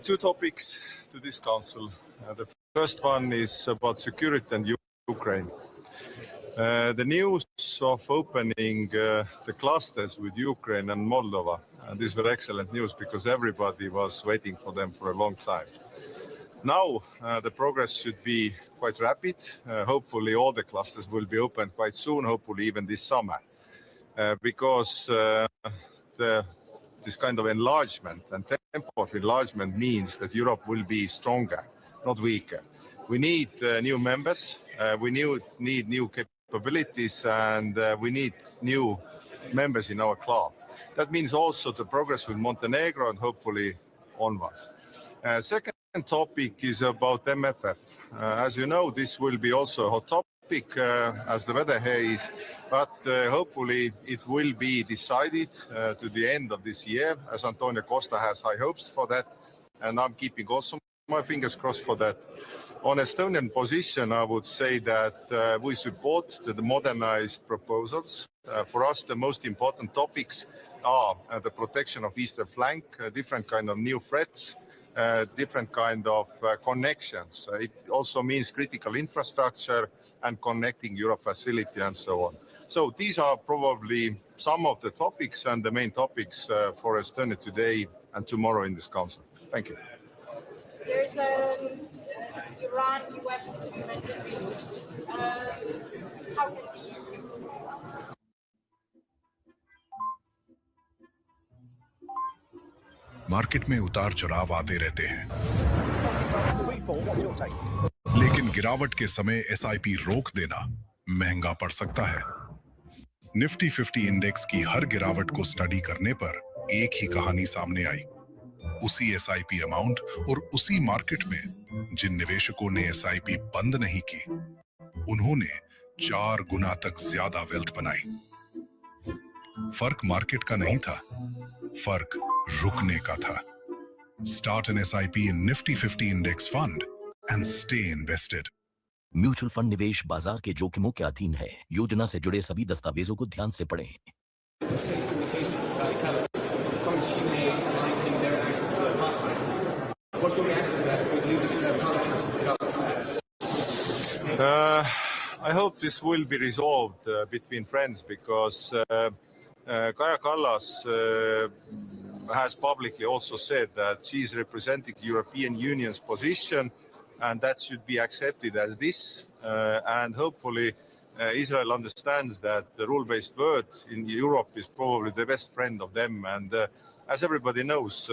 Speaker 16: Two topics to this council. The first one is about security and Ukraine. The news of opening the clusters with Ukraine and Moldova, and these were excellent news because everybody was waiting for them for a long time. Now the progress should be quite rapid. Hopefully all the clusters will be opened quite soon, hopefully even this summer, because this kind of enlargement and tempo of enlargement means that Europe will be stronger, not weaker. We need new members, we need new capabilities, and we need new members in our club. That means also the progress with Montenegro and hopefully onwards. Second topic is about MFF. As you know, this will be also a hot topic as the weather here is, but hopefully it will be decided to the end of this year, as Antonio Costa has high hopes for that, and I'm keeping also my fingers crossed for that. On Estonian position, I would say that we support the modernized proposals. For us, the most important topics are the protection of eastern flank, different kind of new threats, different kind of connections. It also means critical infrastructure and connecting Europe facility and so on. So these are probably some of the topics and the main topics for Estonia today and tomorrow in this council. Thank you.
Speaker 7: There's Iran-US agreement reached. How can the EU?
Speaker 17: Market में उतार चढ़ाव आते रहते हैं, लेकिन गिरावट के समय एसआईपी रोक देना महंगा पड़ सकता है। निफ्टी 50 इंडेक्स की हर गिरावट को स्टडी करने पर एक ही कहानी सामने आई। उसी एसआईपी अमाउंट और उसी मार्केट में जिन निवेशकों ने एसआईपी बंद नहीं की, उन्होंने 4 गुना तक ज्यादा वेल्थ बनाई। फर्क मार्केट का नहीं था, फर्क रुकने का था। Start an SIP in Nifty 50 Index Fund and stay invested.
Speaker 18: Mutual fund निवेश बाजार के जोखिमों के अधीन है। योजना से जुड़े सभी दस्तावेजों को ध्यान से पढ़ें।
Speaker 16: I hope this will be resolved between friends because Kaja Kallas has publicly also said that she is representing European Union's position and that should be accepted as this. And hopefully Israel understands that the rule-based world in Europe is probably the best friend of them. And as everybody knows,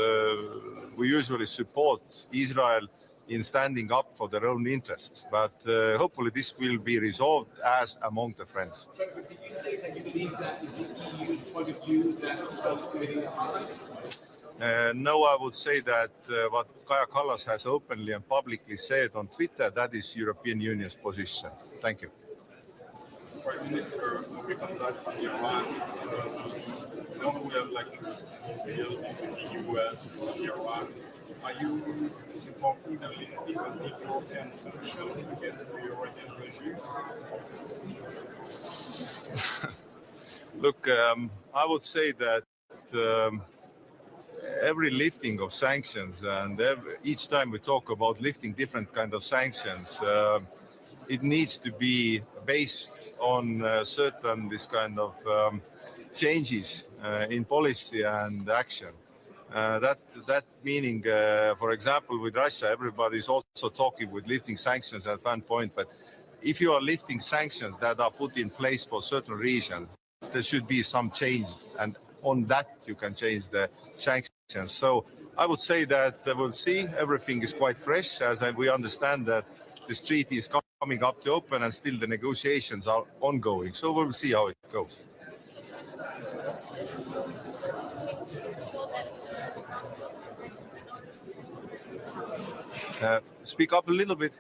Speaker 16: we usually support Israel in standing up for their own interests. But hopefully this will be resolved as among the friends.
Speaker 8: Did you say that you believe that is the EU's point of view that is committing the harm?
Speaker 16: No, I would say that what Kaja Kallas has openly and publicly said on Twitter, that is European Union's position. Thank you.
Speaker 8: Prime Minister, we come back from Iran. Now we have like a deal between the US and Iran. Are you supporting the lifting of the European sanctions against the Iranian regime?
Speaker 16: Look, I would say that every lifting of sanctions and each time we talk about lifting different kind of sanctions, it needs to be based on certain this kind of changes in policy and action. That meaning, for example, with Russia, everybody is also talking with lifting sanctions at one point. But if you are lifting sanctions that are put in place for certain reason, there should be some change, and on that you can change the sanctions. So I would say that we'll see. Everything is quite fresh, as we understand that this treaty is coming up to open, and still the negotiations are ongoing. So we'll see how it goes. Speak up a little bit.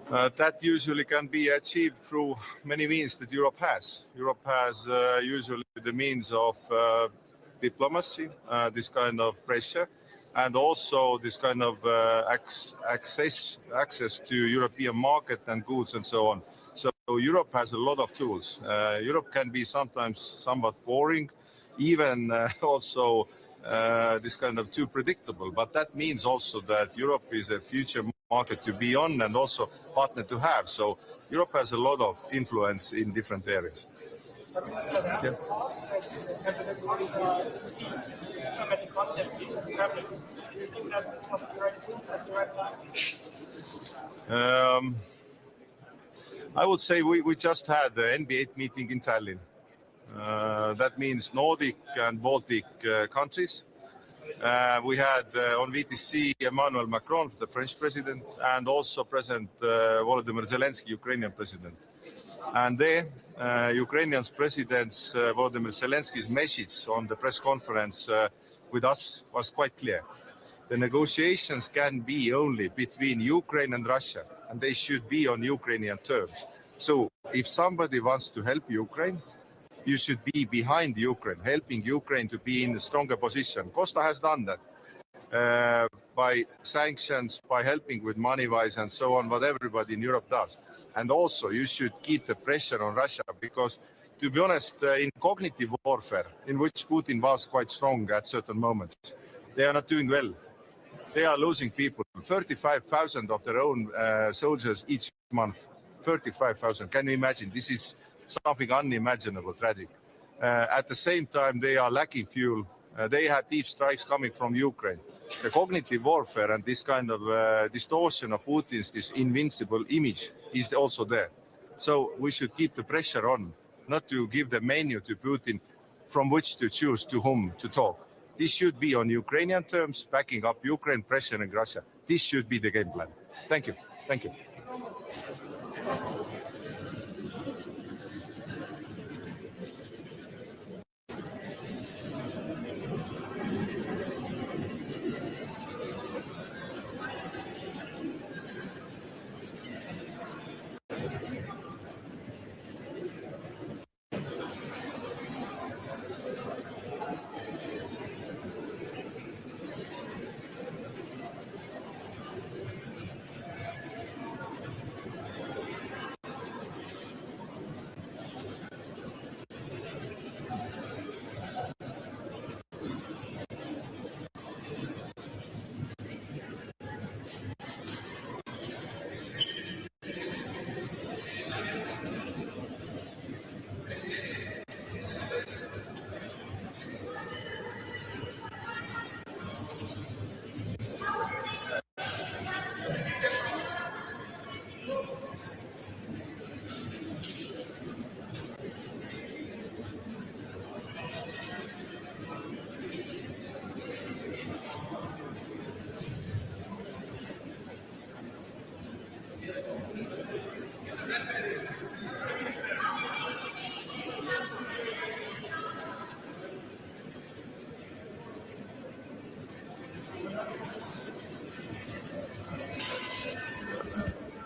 Speaker 16: That usually can be achieved through many means that Europe has. Europe has usually the means of diplomacy, this kind of pressure, and also this kind of access to European market and goods and so on. So Europe has a lot of tools. Europe can be sometimes somewhat boring, even also this kind of too predictable. But that means also that Europe is a future market to be on and also partner to have. So Europe has a lot of influence in different areas. Yeah. I would say we just had the NBA meeting in Tallinn. That means Nordic and Baltic countries. We had on VTC Emmanuel Macron, the French president, and also President Volodymyr Zelensky, Ukrainian president. And there, Ukrainian President Volodymyr Zelensky's message on the press conference with us was quite clear. The negotiations can be only between Ukraine and Russia, and they should be on Ukrainian terms. So if somebody wants to help Ukraine, you should be behind Ukraine, helping Ukraine to be in a stronger position. Costa has done that by sanctions, by helping with money-wise and so on, what everybody in Europe does. And also you should keep the pressure on Russia because, to be honest, in cognitive warfare, in which Putin was quite strong at certain moments, they are not doing well. They are losing people, 35,000 of their own soldiers each month, 35,000. Can you imagine? This is something unimaginable, tragic. At the same time, they are lacking fuel. They have deep strikes coming from Ukraine. The cognitive warfare and this kind of distortion of Putin's this invincible image is also there. So we should keep the pressure on, not to give the menu to Putin from which to choose to whom to talk. This should be on Ukrainian terms, backing up Ukraine, pressuring Russia. This should be the game plan. Thank you. Thank you.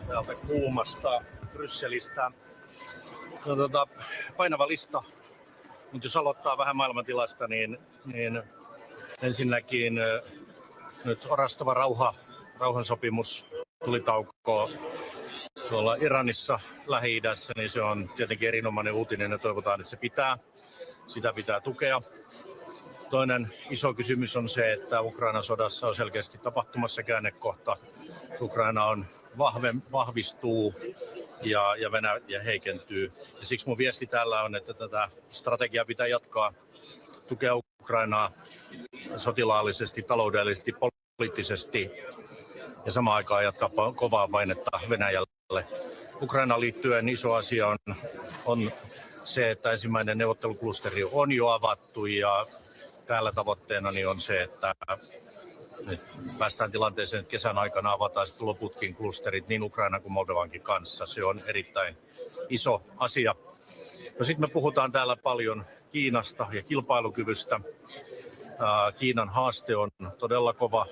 Speaker 19: Täältä kuumasta Brysselistä. Painava lista, mutta jos aloittaa vähän maailmantilasta, niin ensinnäkin nyt orastava rauhansopimus tuli taukoon tuolla Iranissa, Lähi-idässä, niin se on tietenkin erinomainen uutinen ja toivotaan, että sitä pitää tukea. Toinen iso kysymys on se, että Ukrainan sodassa on selkeästi tapahtumassa käännekohta. Ukraina vahvistuu ja Venäjä heikentyy. Ja siksi mun viesti täällä on, että tätä strategiaa pitää jatkaa, tukea Ukrainaa sotilaallisesti, taloudellisesti, poliittisesti ja samaan aikaan jatkaa kovaa painetta Venäjälle. Ukrainaan liittyen iso asia on se, että ensimmäinen neuvotteluklusteri on jo avattu ja täällä tavoitteena on se, että nyt päästään tilanteeseen, että kesän aikana avataan sitten loputkin klusterit niin Ukrainan kuin Moldovankin kanssa. Se on erittäin iso asia. No sitten me puhutaan täällä paljon Kiinasta ja kilpailukyvystä. Kiinan haaste on todella kova,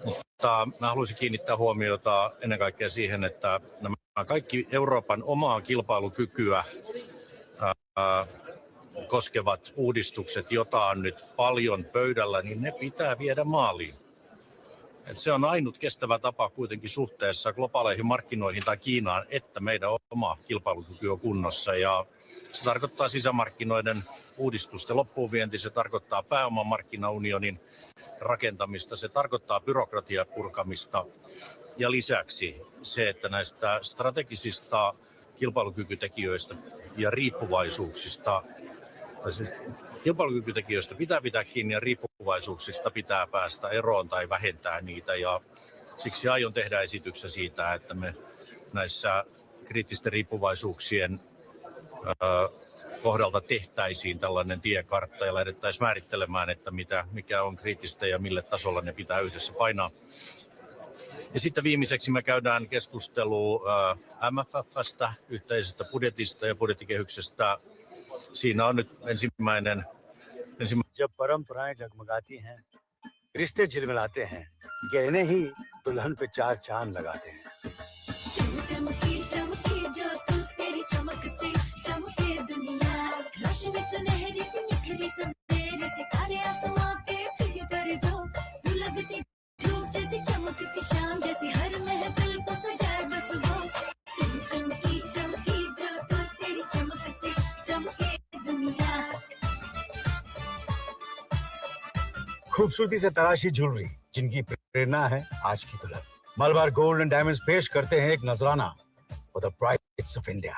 Speaker 19: mutta mä haluaisin kiinnittää huomiota ennen kaikkea siihen, että nämä kaikki Euroopan omaa kilpailukykyä koskevat uudistukset, joita on nyt paljon pöydällä, niin ne pitää viedä maaliin. Et se on ainut kestävä tapa kuitenkin suhteessa globaaleihin markkinoihin tai Kiinaan, että meidän oma kilpailukyky on kunnossa. Ja se tarkoittaa sisämarkkinoiden uudistusten loppuunvienti, se tarkoittaa pääomamarkkinaunionin rakentamista, se tarkoittaa byrokratian purkamista ja lisäksi se, että näistä strategisista kilpailukykytekijöistä ja riippuvaisuuksista kilpailukykytekijöistä pitää pitää kiinni ja riippuvaisuuksista pitää päästä eroon tai vähentää niitä. Ja siksi aion tehdä esityksen siitä, että me näissä kriittisten riippuvaisuuksien kohdalta tehtäisiin tällainen tiekartta ja lähdettäisiin määrittelemään, että mikä on kriittistä ja mille tasolla ne pitää yhdessä painaa. Ja sitten viimeiseksi me käydään keskustelua MFF:stä, yhteisestä budjetista ja budjettikehyksestä. Siinä on nyt ensimmäinen.
Speaker 20: जब परंपराएं जगमगाती हैं, रिश्ते झिलमिलाते हैं, गहने ही दुल्हन पे चार चांद लगाते हैं।
Speaker 21: चमकी चमकी जो तू तेरी चमक से चमके दुनिया, रोशनी सुनहरी सी निखरी सवेरे से काले आसमां पे फिर कर जो सुलगती धूप जैसी चमकती शाम जैसी हर महफिल को सजाए बस वो
Speaker 20: खूबसूरती से तराशी ज्वेलरी जिनकी प्रेरणा है आज की दुल्हन मलबार गोल्ड एंड डायमंड्स पेश करते हैं एक नजराना for the prides of India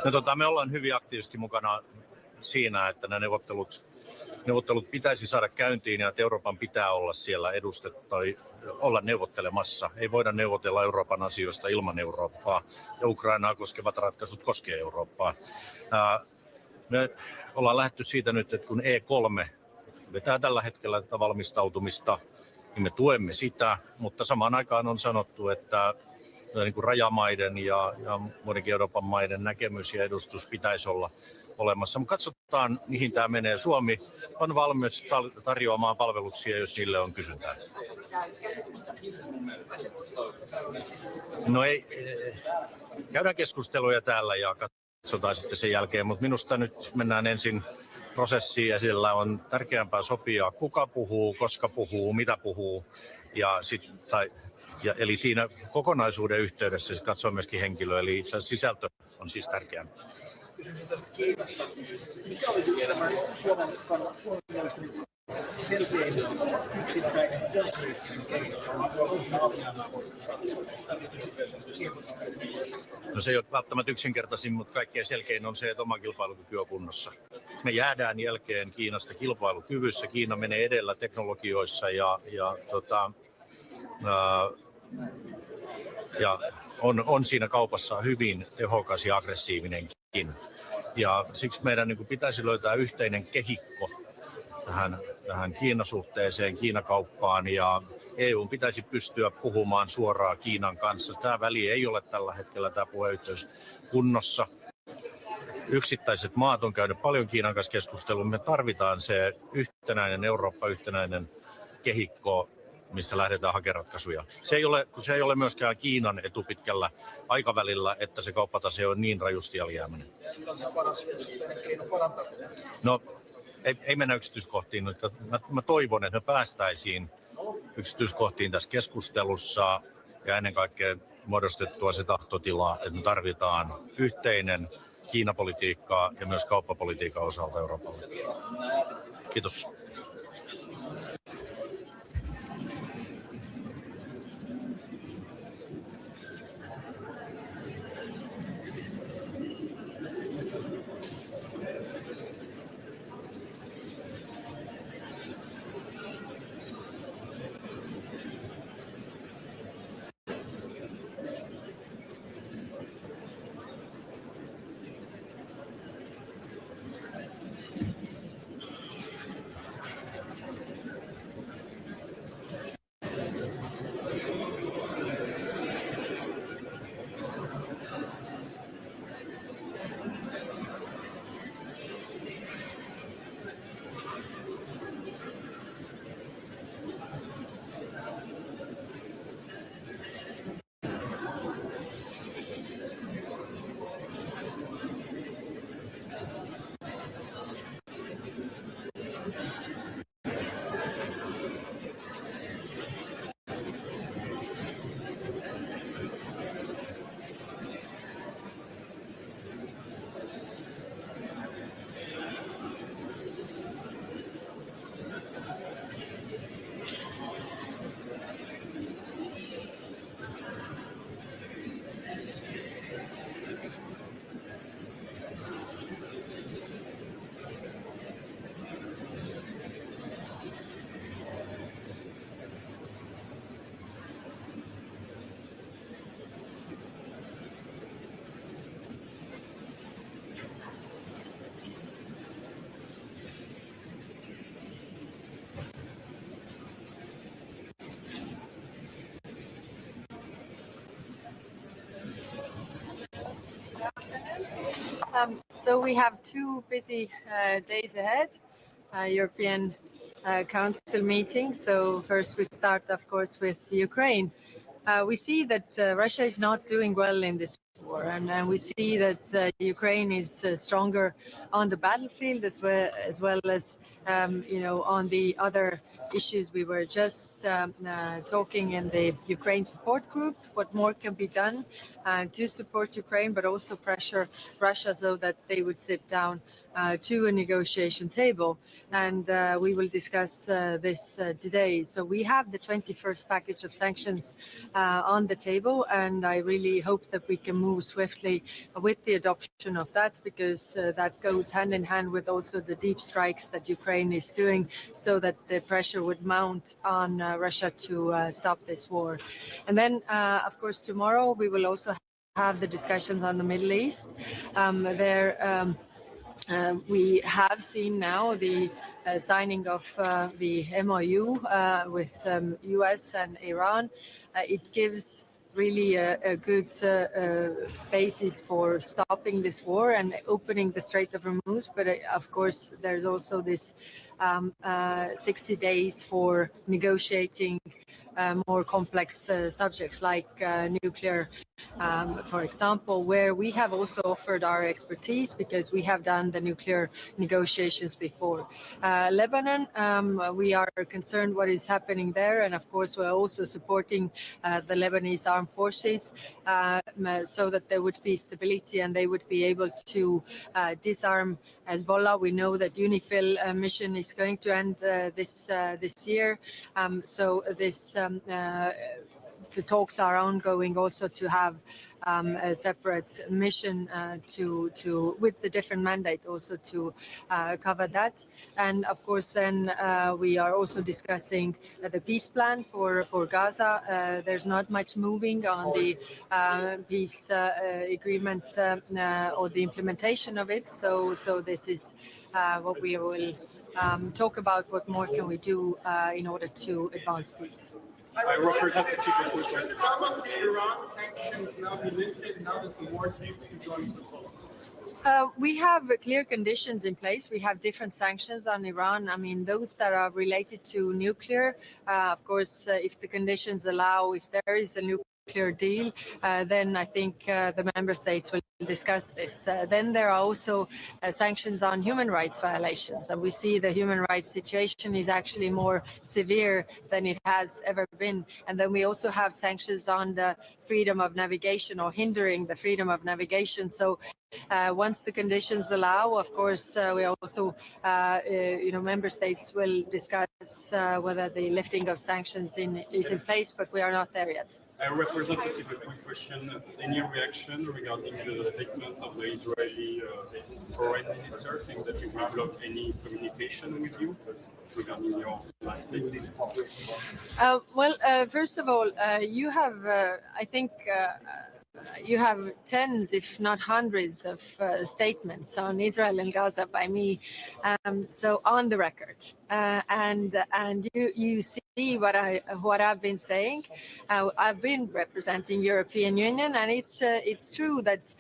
Speaker 19: No, me ollaan hyvin aktiivisesti mukana siinä, että nämä neuvottelut pitäisi saada käyntiin ja että Euroopan pitää olla siellä edustettu tai olla neuvottelemassa. Ei voida neuvotella Euroopan asioista ilman Eurooppaa ja Ukrainaa koskevat ratkaisut koskee Eurooppaa. Me ollaan lähdetty siitä nyt, että kun E3 vetää tällä hetkellä tätä valmistautumista, niin me tuemme sitä, mutta samaan aikaan on sanottu, että niin kuin rajamaiden ja muidenkin Euroopan maiden näkemys ja edustus pitäisi olla olemassa. Mutta katsotaan, mihin tämä menee. Suomi on valmis tarjoamaan palveluksia, jos niille on kysyntää. No ei, käydään keskusteluja täällä ja katsotaan sitten sen jälkeen, mutta minusta nyt mennään ensin prosessiin ja sillä on tärkeämpää sopia, kuka puhuu, koska puhuu, mitä puhuu eli siinä kokonaisuuden yhteydessä sit katsoo myöskin henkilöä, eli itse asiassa sisältö on siis tärkeää.
Speaker 3: Kysyisin tästä Kiinasta. Mikä olisi tämän Suomen mielestä selkein yksittäinen konkreettinen keino, jolla voi olla alijäämää
Speaker 19: No se ei ole välttämättä yksinkertaisin, mutta kaikkein selkein on se, että oma kilpailukyky on kunnossa. Me jäädään jälkeen Kiinasta kilpailukyvyssä. Kiina menee edellä teknologioissa ja on siinä kaupassa hyvin tehokas ja aggressiivinenkin. Ja siksi meidän pitäisi löytää yhteinen kehikko tähän Kiinasuhteeseen, Kiinakauppaan ja EU pitäisi pystyä puhumaan suoraan Kiinan kanssa. Tämä väli ei ole tällä hetkellä tämä puheyhteys kunnossa. Yksittäiset maat on käynyt paljon Kiinan kanssa keskustelua. Me tarvitaan se yhtenäinen Eurooppa, yhtenäinen kehikko, missä lähdetään hakemaan ratkaisuja. Se ei ole myöskään Kiinan etu pitkällä aikavälillä, että se kauppatase on niin rajusti alijäämäinen. No, ei mennä yksityiskohtiin. Mä toivon, että me päästäisiin yksityiskohtiin tässä keskustelussa ja ennen kaikkea muodostettua se tahtotila, että me tarvitaan yhteinen Kiinapolitiikkaa ja myös kauppapolitiikan osalta Euroopalle. Kiitos.
Speaker 22: So we have two busy days ahead, European Council meeting. So first we start, of course, with Ukraine. We see that Russia is not doing well in this war, and we see that Ukraine is stronger on the battlefield as well as on the other issues. We were just talking in the Ukraine support group what more can be done to support Ukraine, but also pressure Russia so that they would sit down to a negotiation table. And we will discuss this today. So we have the 21st package of sanctions on the table, and I really hope that we can move swiftly with the adoption of that, because that goes hand in hand with also the deep strikes that Ukraine is doing, so that the pressure would mount on Russia to stop this war. And then, of course, tomorrow we will also have the discussions on the Middle East. We have seen now the signing of the MOU with US and Iran. It gives really a good basis for stopping this war and opening the Strait of Hormuz. But of course, there's also this 60 days for negotiating more complex subjects like nuclear, for example, where we have also offered our expertise because we have done the nuclear negotiations before. Lebanon, we are concerned what is happening there, and of course we're also supporting the Lebanese armed forces so that there would be stability and they would be able to disarm Hezbollah. We know that UNIFIL mission is going to end this year, so the talks are ongoing also to have a separate mission with the different mandate also to cover that. And of course then we are also discussing the peace plan for Gaza. There's not much moving on the peace agreement or the implementation of it. So this is what we will talk about. What more can we do in order to advance peace?
Speaker 8: Some of the Iran sanctions now be lifted now that the war seems to be joining the close.
Speaker 22: We have clear conditions in place. We have different sanctions on Iran. I mean, those that are related to nuclear, of course, if the conditions allow, if there is a nuclear deal, then I think the member states will discuss this. Then there are also sanctions on human rights violations, and we see the human rights situation is actually more severe than it has ever been. And then we also have sanctions on the freedom of navigation or hindering the freedom of navigation. So once the conditions allow, of course, we also, member states will discuss whether the lifting of sanctions is in place, but we are not there yet.
Speaker 8: Representative, a quick question. Any reaction regarding the statement of the Israeli foreign minister saying that he will block any communication with you regarding your last statement?
Speaker 22: First of all, you have, I think, you have tens, if not hundreds, of statements on Israel and Gaza by me, so on the record, and you see what I've been saying. I've been representing European Union, and it's true that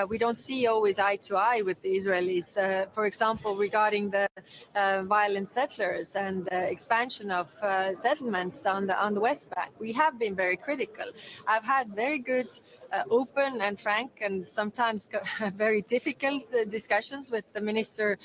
Speaker 22: we don't see always eye to eye with the Israelis. For example, regarding the violent settlers and the expansion of settlements on the West Bank, we have been very critical. I've had very good, open and frank, and sometimes very difficult discussions with the minister.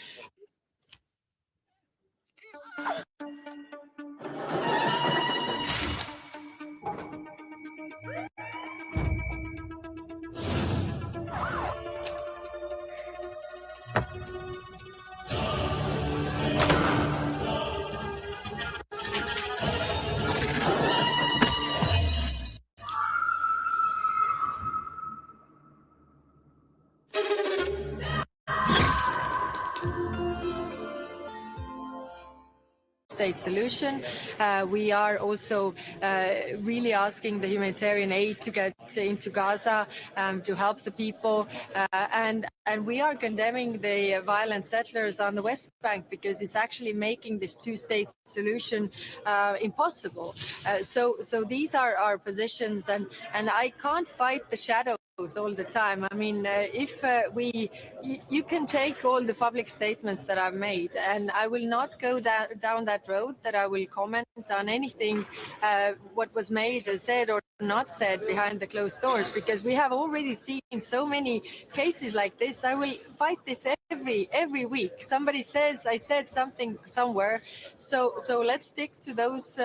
Speaker 22: State solution. We are also really asking the humanitarian aid to get into Gaza to help the people, and we are condemning the violent settlers on the West Bank because it's actually making this two-state solution impossible. So these are our positions, and I can't fight the shadow all the time. I mean, if you can take all the public statements that I've made, and I will not go down that road that I will comment on anything what was made or said or not said behind the closed doors, because we have already seen so many cases like this. I will fight this every week. Somebody says I said something somewhere, so let's stick to those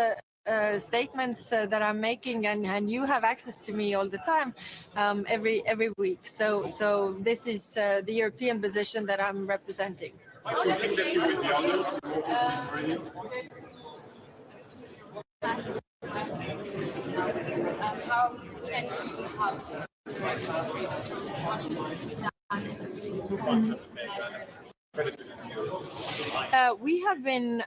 Speaker 22: statements that I'm making, and you have access to me all the time, every week. So this is the European position that I'm representing.
Speaker 8: Do you think that you will be able to vote in
Speaker 22: We have been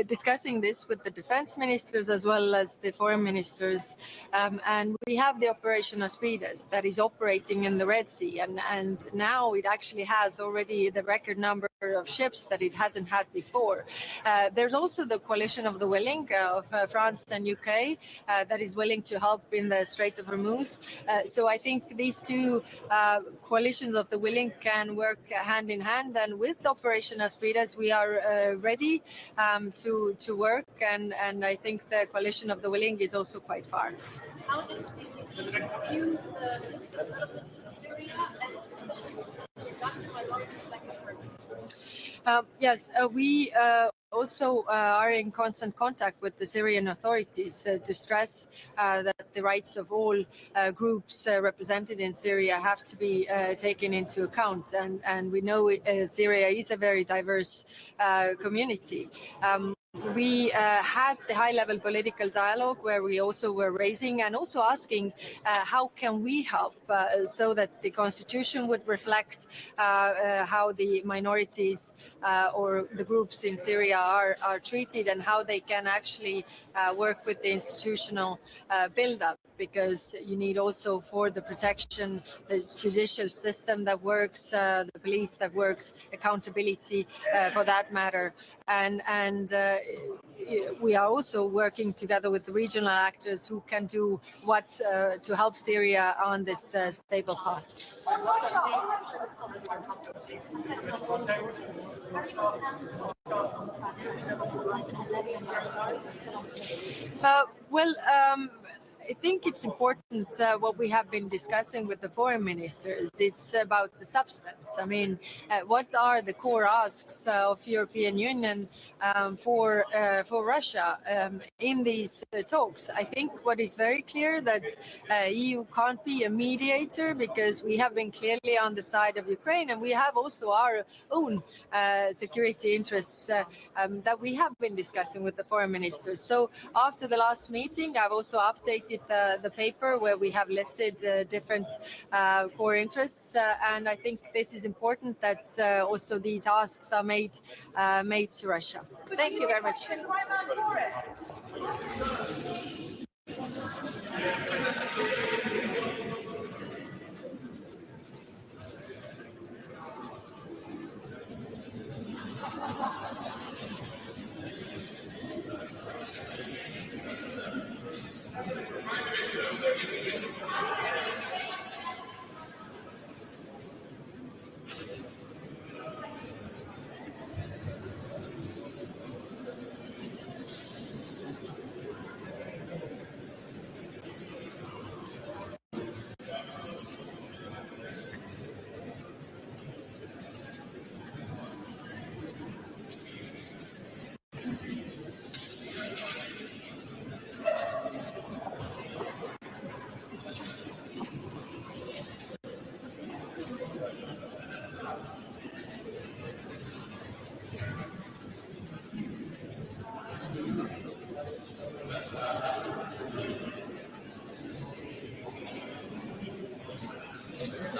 Speaker 22: discussing this with the defense ministers as well as the foreign ministers, and we have the Operation Aspides that is operating in the Red Sea, and now it actually has already the record number of ships that it hasn't had before. There's also the Coalition of the Willing of France and UK that is willing to help in the Strait of Hormuz. So I think these two coalitions of the willing can work hand in hand, and with Operation Aspides we are ready to work, and I think the Coalition of the Willing is also quite far.
Speaker 7: How does it view the developments in Syria and
Speaker 22: yes, we also are in constant contact with the Syrian authorities to stress that the rights of all groups represented in Syria have to be taken into account. And we know Syria is a very diverse community. We had the high-level political dialogue where we also were raising and also asking how can we help so that the constitution would reflect how the minorities or the groups in Syria are treated, and how they can actually work with the institutional build-up, because you need also for the protection, the judicial system that works, the police that works, accountability for that matter. And we are also working together with the regional actors who can do what to help Syria on this stable path. I think it's important what we have been discussing with the foreign ministers. It's about the substance. I mean, what are the core asks of European Union for Russia in these talks? I think what is very clear that EU can't be a mediator, because we have been clearly on the side of Ukraine, and we have also our own security interests that we have been discussing with the foreign ministers. So after the last meeting, I've also updated the paper where we have listed different core interests, and I think this is important that also these asks are made to Russia. Thank you very much.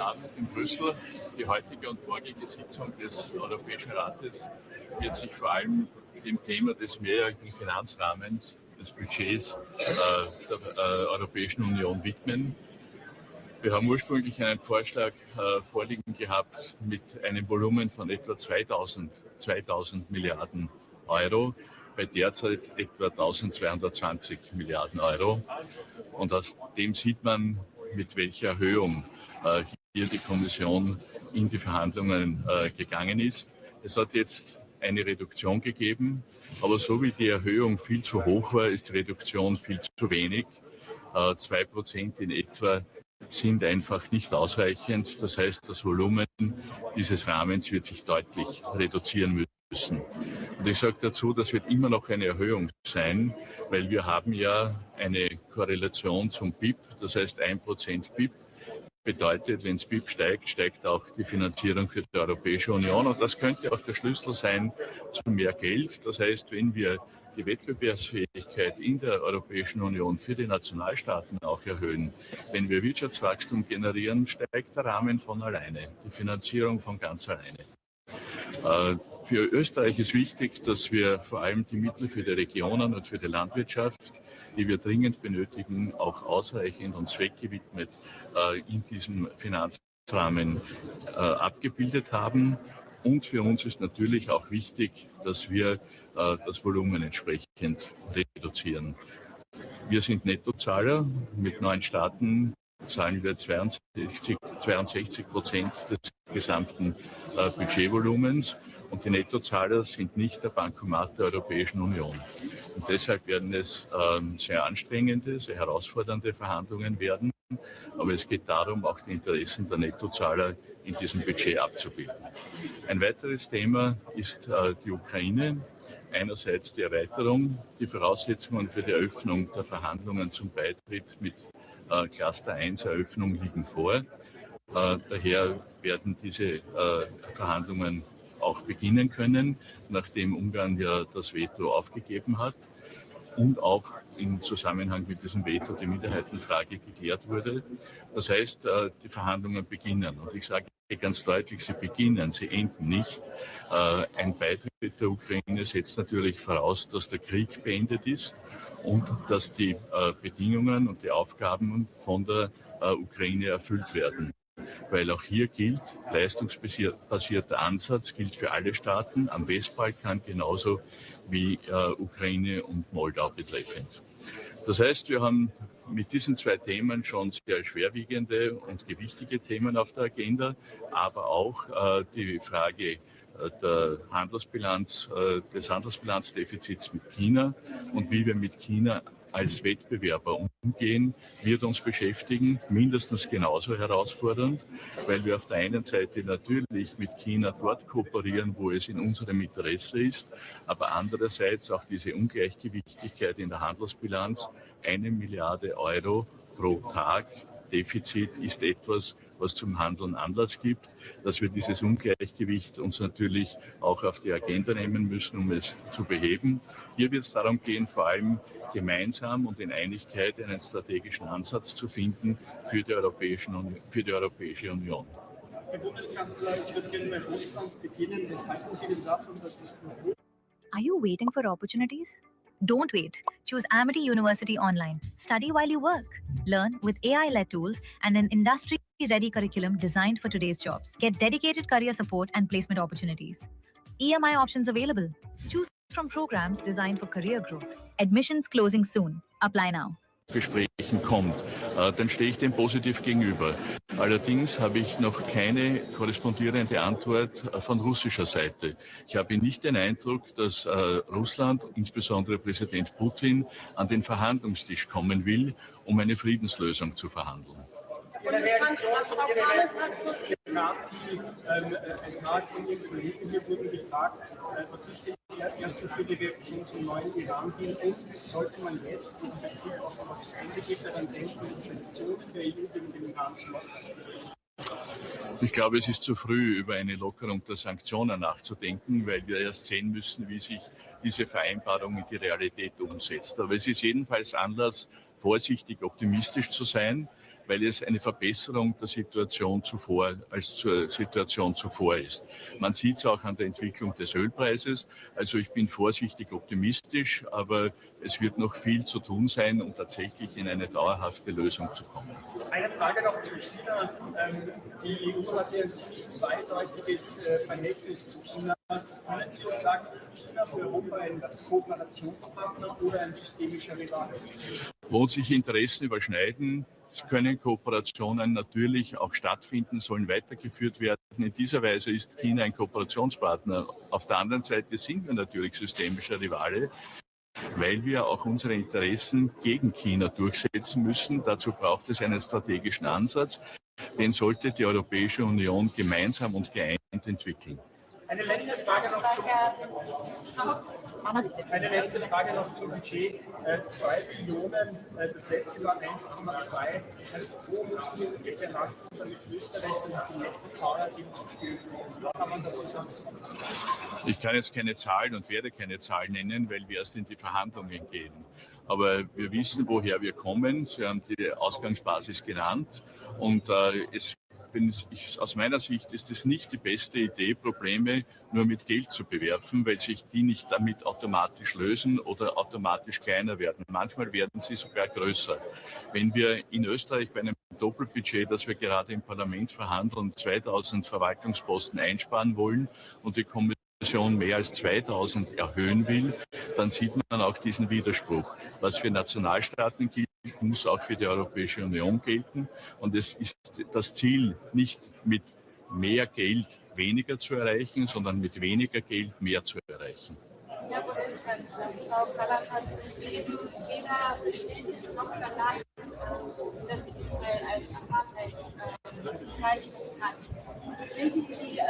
Speaker 1: Abend in Brüssel. Die heutige und morgige Sitzung des Europäischen Rates wird sich vor allem dem Thema des mehrjährigen Finanzrahmens, des Budgets der Europäischen Union widmen. Wir haben ursprünglich einen Vorschlag vorliegen gehabt mit einem Volumen von etwa 2000 Milliarden Euro, bei derzeit etwa 1220 Milliarden Euro. Und aus dem sieht man, mit welcher Erhöhung hier die Kommission in die Verhandlungen gegangen ist. Es hat jetzt eine Reduktion gegeben, aber so wie die Erhöhung viel zu hoch war, ist die Reduktion viel zu wenig. 2% in etwa sind einfach nicht ausreichend. Das heißt, das Volumen dieses Rahmens wird sich deutlich reduzieren müssen. Und ich sage dazu, das wird immer noch eine Erhöhung sein, weil wir haben ja eine Korrelation zum BIP, das heißt 1% BIP. Bedeutet, wenn das BIP steigt, steigt auch die Finanzierung für die Europäische Union. Und das könnte auch der Schlüssel sein zu mehr Geld. Das heißt, wenn wir die Wettbewerbsfähigkeit in der Europäischen Union für die Nationalstaaten auch erhöhen, wenn wir Wirtschaftswachstum generieren, steigt der Rahmen von alleine, die Finanzierung von ganz alleine. Für Österreich ist wichtig, dass wir vor allem die Mittel für die Regionen und für die Landwirtschaft, die wir dringend benötigen, auch ausreichend und zweckgewidmet in diesem Finanzrahmen abgebildet haben. Und für uns ist natürlich auch wichtig, dass wir das Volumen entsprechend reduzieren. Wir sind Nettozahler. Mit 9 Staaten zahlen wir 62% des gesamten Budgetvolumens. Und die Nettozahler sind nicht der Bankomat der Europäischen Union. Und deshalb werden es sehr anstrengende, sehr herausfordernde Verhandlungen werden. Aber es geht darum, auch die Interessen der Nettozahler in diesem Budget abzubilden. Ein weiteres Thema ist die Ukraine. Einerseits die Erweiterung. Die Voraussetzungen für die Eröffnung der Verhandlungen zum Beitritt mit Cluster 1 Eröffnung liegen vor. Daher werden diese Verhandlungen auch beginnen können, nachdem Ungarn ja das Veto aufgegeben hat und auch im Zusammenhang mit diesem Veto die Minderheitenfrage geklärt wurde. Das heißt, die Verhandlungen beginnen. Und ich sage ganz deutlich, sie beginnen, sie enden nicht. Ein Beitritt der Ukraine setzt natürlich voraus, dass der Krieg beendet ist und dass die Bedingungen und die Aufgaben von der Ukraine erfüllt werden. Weil auch hier gilt, leistungsbasierter Ansatz gilt für alle Staaten, am Westbalkan genauso wie Ukraine und Moldau betreffend. Das heißt, wir haben mit diesen 2 Themen schon sehr schwerwiegende und gewichtige Themen auf der Agenda, aber auch die Frage der Handelsbilanz, des Handelsbilanzdefizits mit China und wie wir mit China als Wettbewerber umgehen, wird uns beschäftigen, mindestens genauso herausfordernd, weil wir auf der einen Seite natürlich mit China dort kooperieren, wo es in unserem Interesse ist, aber andererseits auch diese Ungleichgewichtigkeit in der Handelsbilanz, 1 Milliarde Euro pro Tag Defizit ist etwas, was zum Handeln Anlass gibt, dass wir dieses Ungleichgewicht uns natürlich auch auf die Agenda nehmen müssen, um es zu beheben. Hier wird es darum gehen, vor allem gemeinsam und in Einigkeit einen strategischen Ansatz zu finden für die Europäische Union.
Speaker 8: Herr Bundeskanzler, ich würde gerne bei Russland beginnen. Was halten Sie denn davon, dass das
Speaker 5: Are you waiting for opportunities? Don't wait. Choose Amity University Online. Study while you work. Learn with AI-led tools and an industry-ready curriculum designed for today's jobs. Get dedicated career support and placement opportunities. EMI options available. Choose from programs designed for career growth. Admissions closing soon. Apply now.
Speaker 1: Gesprächen kommt, dann stehe ich dem positiv gegenüber. Allerdings habe ich noch keine korrespondierende Antwort von russischer Seite. Ich habe nicht den Eindruck, dass Russland, insbesondere Präsident Putin, an den Verhandlungstisch kommen will, um eine Friedenslösung zu verhandeln.
Speaker 8: Ihre Reaktion zu ein paar von Ihren Kollegen hier wurden gefragt, was ist denn erstens die Reaktion zum neuen Iran-Deal und sollte man jetzt, wo dieser Krieg auch noch zu Ende geht, daran denken, die Sanktionen der EU gegen den Iran zu machen?
Speaker 1: Ich glaube, es ist zu früh, über eine Lockerung der Sanktionen nachzudenken, weil wir erst sehen müssen, wie sich diese Vereinbarung in die Realität umsetzt. Aber es ist jedenfalls Anlass, vorsichtig optimistisch zu sein, weil es eine Verbesserung der Situation zuvor als zur Situation zuvor ist. Man sieht es auch an der Entwicklung des Ölpreises. Also ich bin vorsichtig optimistisch, aber es wird noch viel zu tun sein, um tatsächlich in eine dauerhafte Lösung zu kommen.
Speaker 8: Eine Frage noch zu China. Die EU hat ja ein ziemlich zweideutiges Verhältnis zu China. Können Sie uns sagen, ist China für Europa ein Kooperationspartner oder ein systemischer Rival?
Speaker 1: Wo sich Interessen überschneiden, können Kooperationen natürlich auch stattfinden, sollen weitergeführt werden. In dieser Weise ist China ein Kooperationspartner. Auf der anderen Seite sind wir natürlich systemischer Rivale, weil wir auch unsere Interessen gegen China durchsetzen müssen. Dazu braucht es einen strategischen Ansatz. Den sollte die Europäische Union gemeinsam und geeint entwickeln.
Speaker 3: Eine letzte Frage noch zum Budget. 2 Billionen, das letzte war 1,2. Das heißt, wo musst du ungefähr nachkommen, damit Österreich den Nettozahler eben zum Spiel kommt? Was kann man dazu sagen?
Speaker 1: Ich kann jetzt keine Zahlen und werde keine Zahlen nennen, weil wir erst in die Verhandlungen gehen. Aber wir wissen, woher wir kommen. Sie haben die Ausgangsbasis genannt. Und aus meiner Sicht ist es nicht die beste Idee, Probleme nur mit Geld zu bewerfen, weil sich die nicht damit automatisch lösen oder automatisch kleiner werden. Manchmal werden sie sogar größer. Wenn wir in Österreich bei einem Doppelbudget, das wir gerade im Parlament verhandeln, 2000 Verwaltungsposten einsparen wollen und die Kommission mehr als 2000 erhöhen will, dann sieht man auch diesen Widerspruch. Was für Nationalstaaten gilt, muss auch für die Europäische Union gelten. Und es ist das Ziel, nicht mit mehr Geld weniger zu erreichen, sondern mit weniger Geld mehr zu erreichen.
Speaker 7: Herr Bundeskanzler, Frau Kallas hat eben weder bestätigt noch verneint, dass Israel als Apartheid bezeichnet hat. Sind die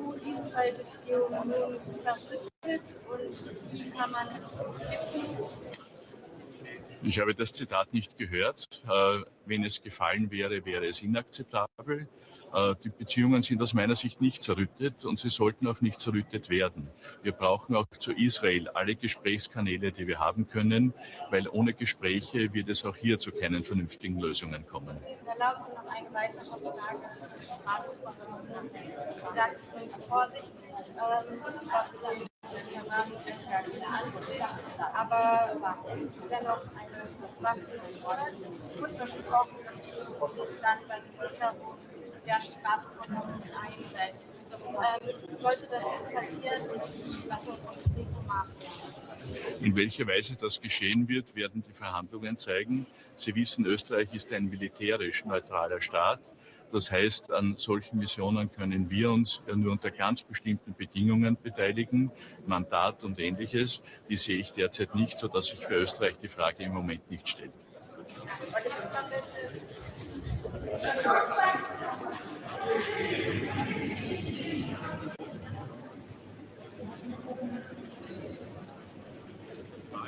Speaker 7: EU-Israel-Beziehungen nun zerrüttet und wie kann man es kippen?
Speaker 1: Ich habe das Zitat nicht gehört. Wenn es gefallen wäre, wäre es inakzeptabel. Die Beziehungen sind aus meiner Sicht nicht zerrüttet und sie sollten auch nicht zerrüttet werden. Wir brauchen auch zu Israel alle Gesprächskanäle, die wir haben können, weil ohne Gespräche wird es auch hier zu keinen vernünftigen Lösungen kommen.
Speaker 7: Erlauben Sie noch eine weitere Frage zur Straßenkonferenz. Sie sagten, Sie sind vorsichtig, was dann im Rahmen der Antwort. Aber es ist dennoch eine Waffe. Es wird versprochen, dass die dann bei der Sicherung der Straßenkonferenz einsetzt. Sollte das jetzt passieren, was sind konkrete Maßnahmen?
Speaker 1: In welcher Weise das geschehen wird, werden die Verhandlungen zeigen. Sie wissen, Österreich ist ein militärisch neutraler Staat. Das heißt, an solchen Missionen können wir uns nur unter ganz bestimmten Bedingungen beteiligen, Mandat und Ähnliches. Die sehe ich derzeit nicht, sodass sich für Österreich die Frage im Moment nicht stellt.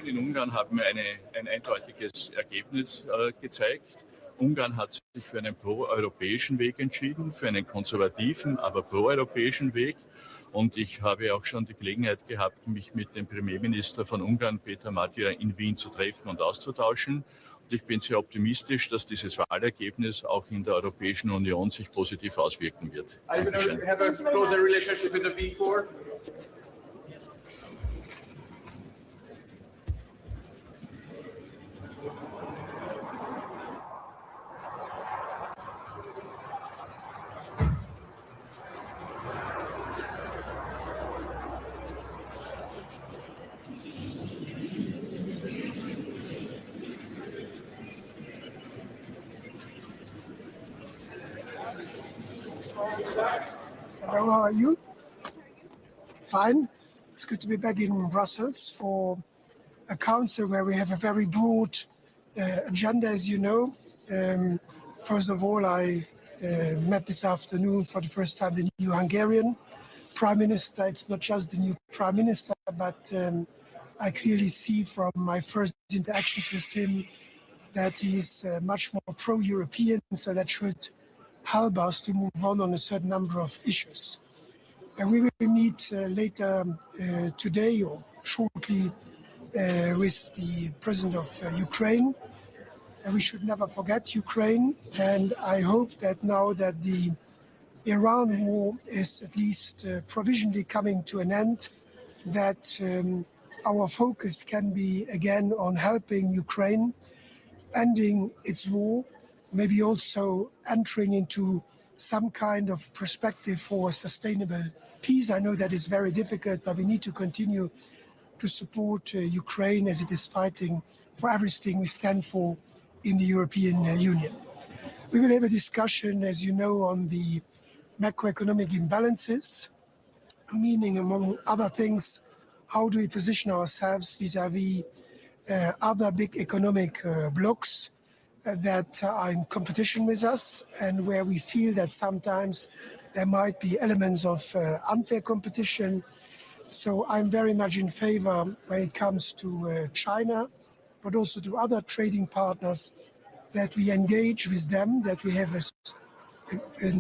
Speaker 1: In Ungarn haben wir ein eindeutiges Ergebnis gezeigt. Ungarn hat sich für einen pro-europäischen Weg entschieden, für einen konservativen, aber pro-europäischen Weg. Und ich habe auch schon die Gelegenheit gehabt, mich mit dem Premierminister von Ungarn, Peter Magyar, in Wien zu treffen und auszutauschen. Und ich bin sehr optimistisch, dass dieses Wahlergebnis auch in der Europäischen Union sich positiv auswirken wird. Dankeschön.
Speaker 4: Hello, how are you? Fine. It's good to be back in Brussels for a council where we have a very broad agenda, as you know. First of all, I met this afternoon for the first time the new Hungarian Prime Minister. It's not just the new Prime Minister, but I clearly see from my first interactions with him that he's much more pro-European, so that should help us to move on a certain number of issues. We will meet later today or shortly with the President of Ukraine. We should never forget Ukraine, and I hope that now that the Iran war is at least provisionally coming to an end, that our focus can be again on helping Ukraine, ending its war, maybe also entering into some kind of perspective for sustainable peace. I know that is very difficult, but we need to continue to support Ukraine as it is fighting for everything we stand for in the European Union. We will have a discussion, as you know, on the macroeconomic imbalances, meaning, among other things, how do we position ourselves vis-à-vis other big economic blocs that are in competition with us, and where we feel that sometimes there might be elements of unfair competition. So I'm very much in favor when it comes to China, but also to other trading partners, that we engage with them, that we have a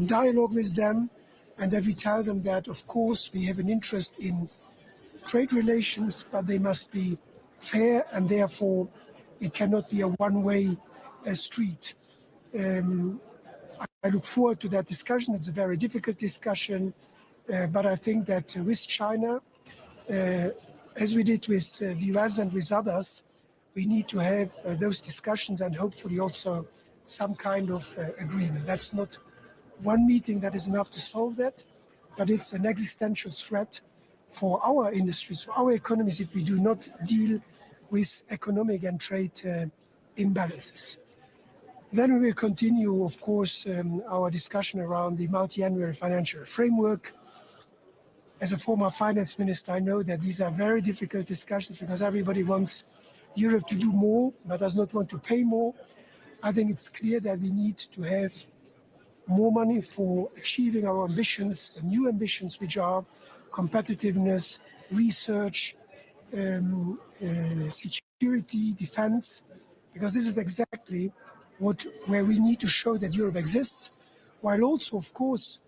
Speaker 4: dialogue with them, and that we tell them that, of course, we have an interest in trade relations, but they must be fair, and therefore it cannot be a one-way street. I look forward to that discussion. It's a very difficult discussion, but I think that with China, as we did with the US and with others, we need to have those discussions and hopefully also some kind of agreement. That's not one meeting that is enough to solve that, but it's an existential threat for our industries, for our economies, if we do not deal with economic and trade imbalances. Then we will continue, of course, our discussion around the multi-annual financial framework. As a former finance minister, I know that these are very difficult discussions because everybody wants Europe to do more, but does not want to pay more. I think it's clear that we need to have more money for achieving our ambitions, new ambitions, which are competitiveness, research, security, defense, because this is exactly where we need to show that Europe exists, while also, of course,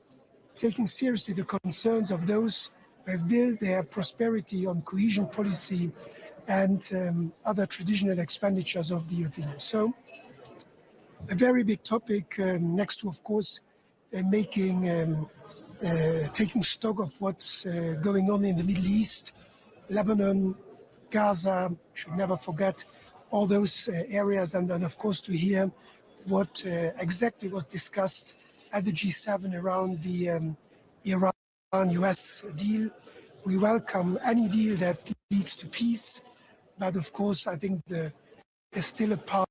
Speaker 4: taking seriously the concerns of those who have built their prosperity on cohesion policy and other traditional expenditures of the European Union. So, a very big topic next to, of course, taking stock of what's going on in the Middle East, Lebanon, Gaza, should never forget all those areas, and then, of course, to hear what exactly was discussed at the G7 around the Iran-US deal. We welcome any deal that leads to peace, but of course, I think there's still a part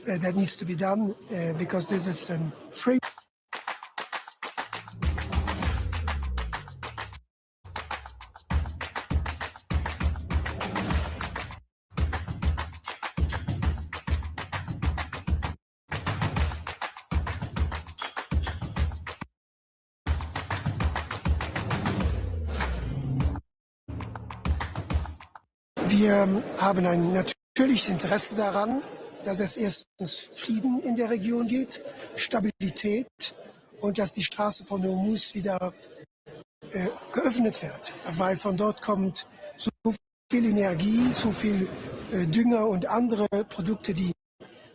Speaker 4: that needs to be done because this is a framework. Wir haben ein natürliches Interesse daran, dass es erstens Frieden in der Region gibt, Stabilität und dass die Straße von Hormuz wieder geöffnet wird, weil von dort kommt so viel Energie, so viel Dünger und andere Produkte, die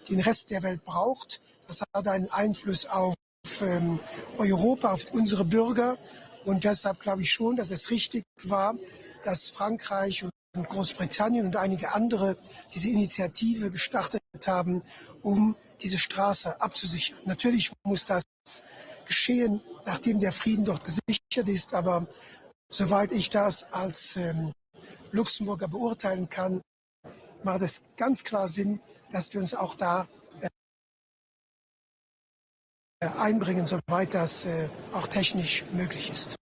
Speaker 4: den Rest der Welt braucht. Das hat einen Einfluss auf Europa, auf unsere Bürger, und deshalb glaube ich schon, dass es richtig war, dass Frankreich und Großbritannien und einige andere diese Initiative gestartet haben, um diese Straße abzusichern. Natürlich muss das geschehen, nachdem der Frieden dort gesichert ist, aber soweit ich das als Luxemburger beurteilen kann, macht es ganz klar Sinn, dass wir uns auch da einbringen, soweit das auch technisch möglich ist.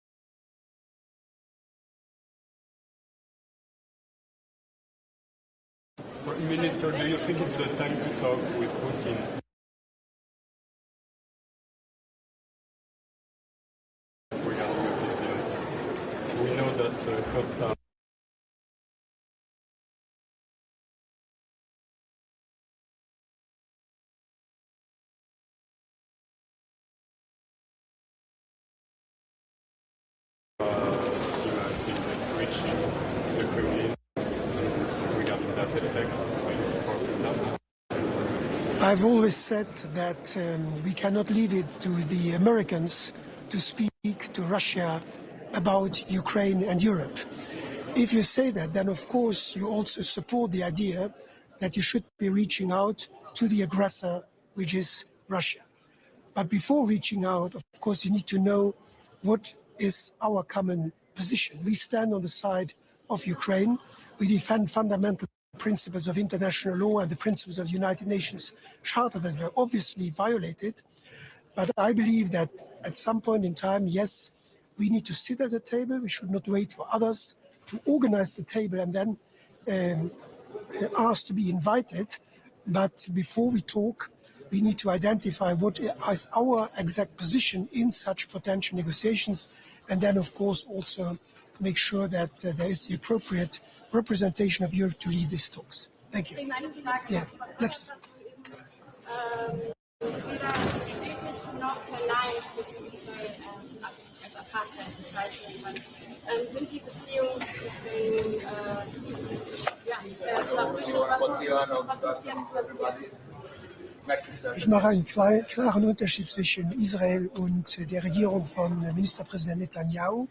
Speaker 8: Minister, do you think it's the time to talk with Putin? We know that Costa.
Speaker 4: I've always said that we cannot leave it to the Americans to speak to Russia about Ukraine and Europe. If you say that, then of course you also support the idea that you should be reaching out to the aggressor, which is Russia. But before reaching out, of course, you need to know what is our common position. We stand on the side of Ukraine. We defend fundamental principles of international law and the principles of the United Nations Charter that were obviously violated. But I believe that at some point in time, yes, we need to sit at the table. We should not wait for others to organize the table and then ask to be invited. But before we talk, we need to identify what is our exact position in such potential negotiations, and then, of course, also make sure that there is the appropriate representation of Europe to lead these talks. Thank you. Yeah, let's.
Speaker 7: Sind die Beziehungen
Speaker 4: Ich mache einen klaren Unterschied zwischen Israel und der Regierung von Ministerpräsident Netanyahu.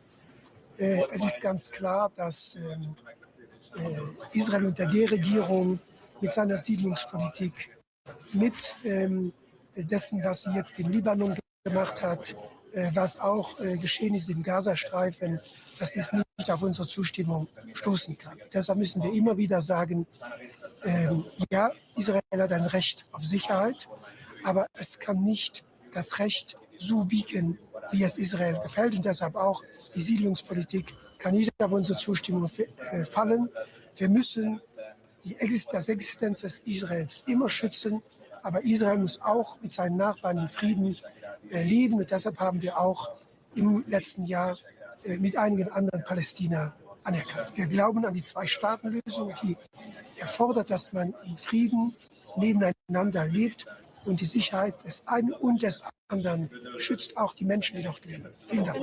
Speaker 4: Es ist ganz klar, dass Israel unter der Regierung mit seiner Siedlungspolitik, mit dessen, was sie jetzt im Libanon gemacht hat, was auch geschehen ist im Gazastreifen, dass dies nicht auf unsere Zustimmung stoßen kann. Deshalb müssen wir immer wieder sagen, ja, Israel hat ein Recht auf Sicherheit, aber es kann nicht das Recht so biegen, wie es Israel gefällt. Und deshalb auch die Siedlungspolitik kann nicht auf unsere Zustimmung fallen. Wir müssen das Existenz des Israels immer schützen, aber Israel muss auch mit seinen Nachbarn in Frieden leben. Und deshalb haben wir auch im letzten Jahr mit einigen anderen Palästina anerkannt. Wir glauben an die Zwei-Staaten-Lösung, die erfordert, dass man in Frieden nebeneinander lebt und die Sicherheit des einen und des anderen schützt auch die Menschen, die dort leben. Vielen Dank.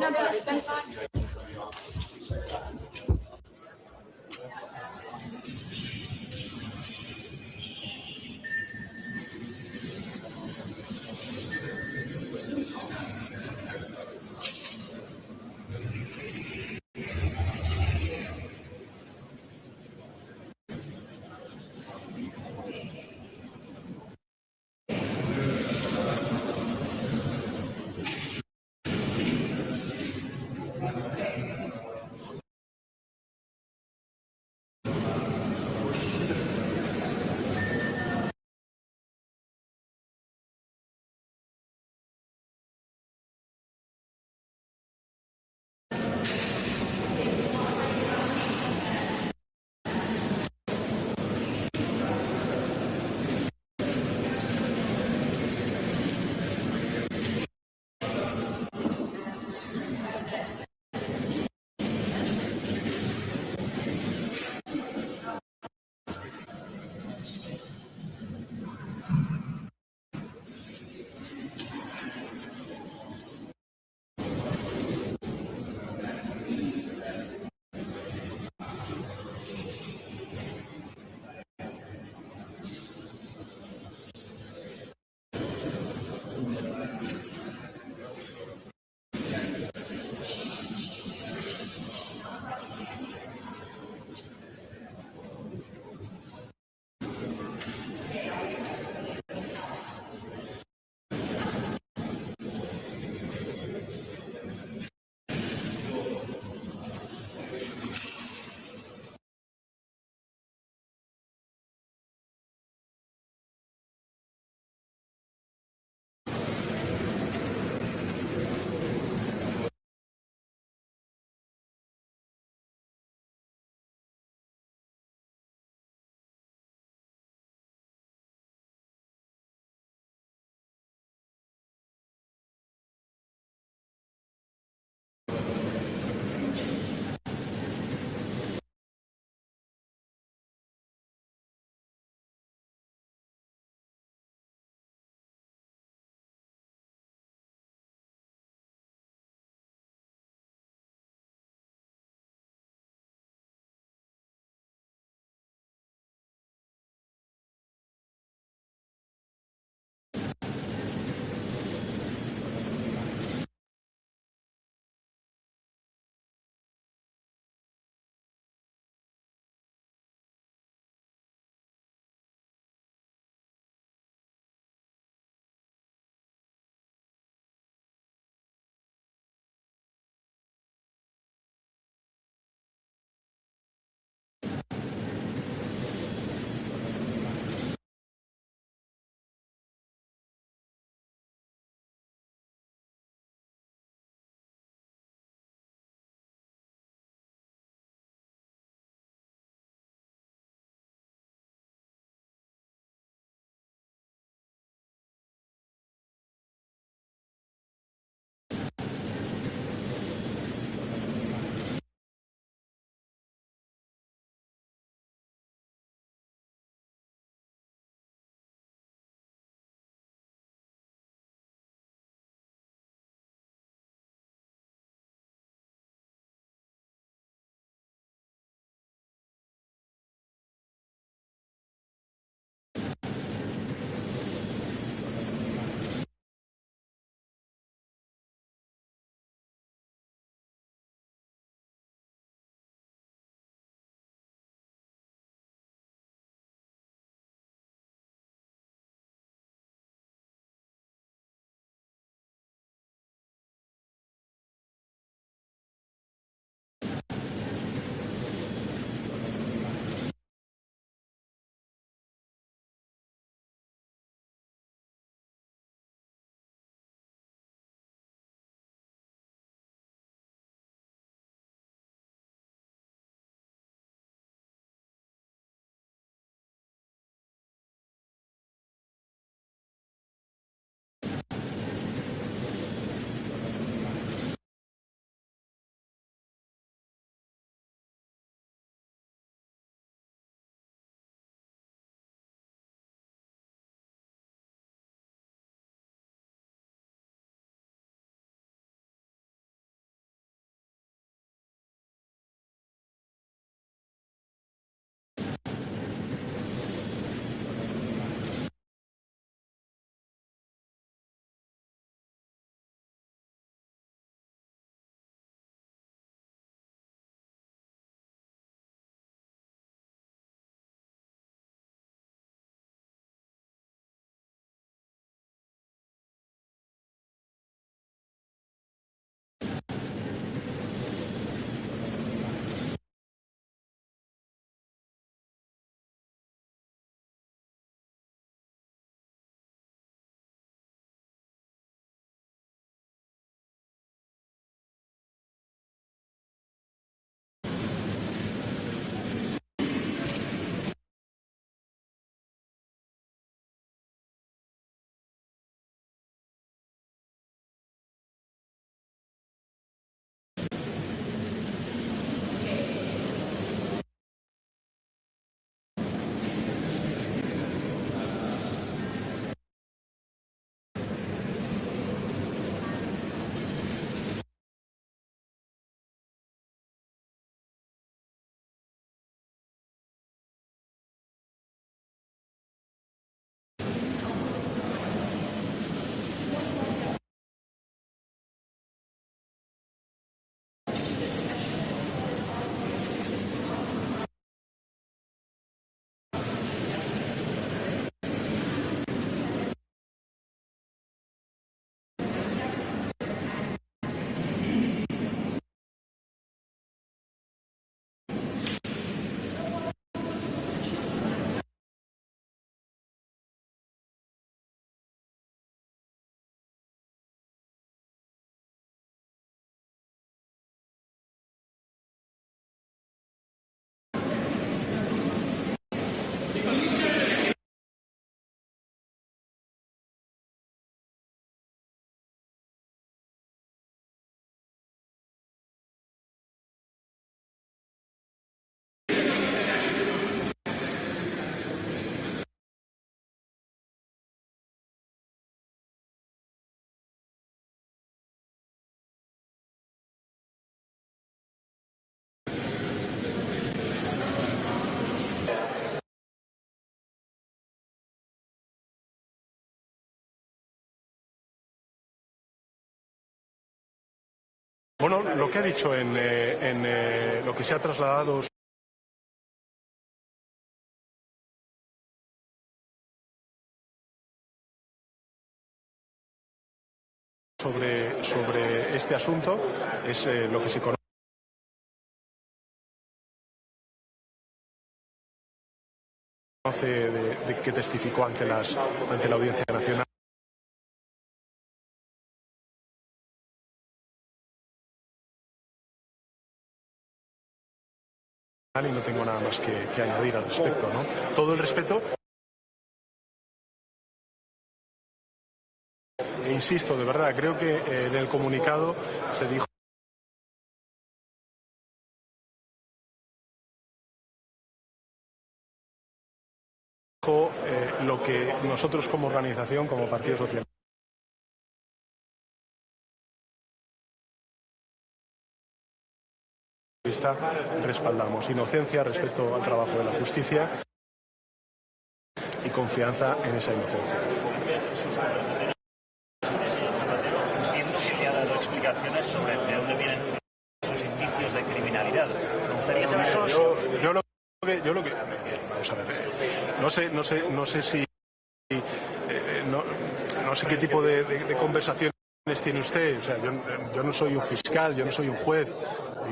Speaker 6: Bueno, lo que ha dicho en lo que se ha trasladado sobre este asunto es lo que se conoce de que testificó ante la Audiencia Nacional. Y no tengo nada más que añadir al respecto, ¿no? Todo el respeto. E insisto, de verdad, creo que en el comunicado se dijo lo que nosotros como organización, como Partido Socialista, respaldamos. Inocencia, respeto al trabajo de la justicia y confianza en esa inocencia.
Speaker 9: Entiendo que le ha dado explicaciones sobre de dónde vienen esos indicios de criminalidad. Me gustaría saber
Speaker 6: yo lo que vamos a ver, no sé si no sé qué tipo de conversaciones tiene usted. O sea, yo no soy un fiscal, yo no soy un juez.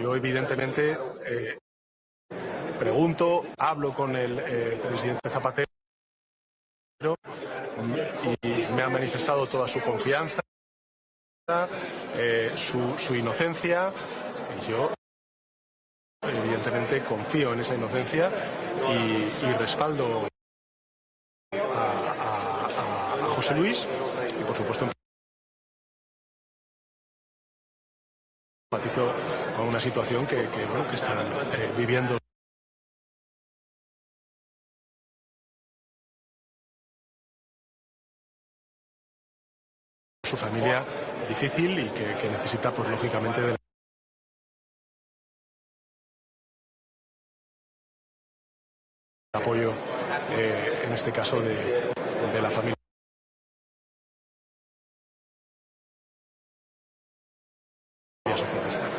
Speaker 6: Yo evidentemente pregunto, hablo con el presidente Zapatero y me ha manifestado toda su confianza, su inocencia, y yo evidentemente confío en esa inocencia y respaldo a José Luis y por supuesto empatizo con una situación que están viviendo su familia difícil y que necesita, pues lógicamente, del apoyo, en este caso, de la familia socialista.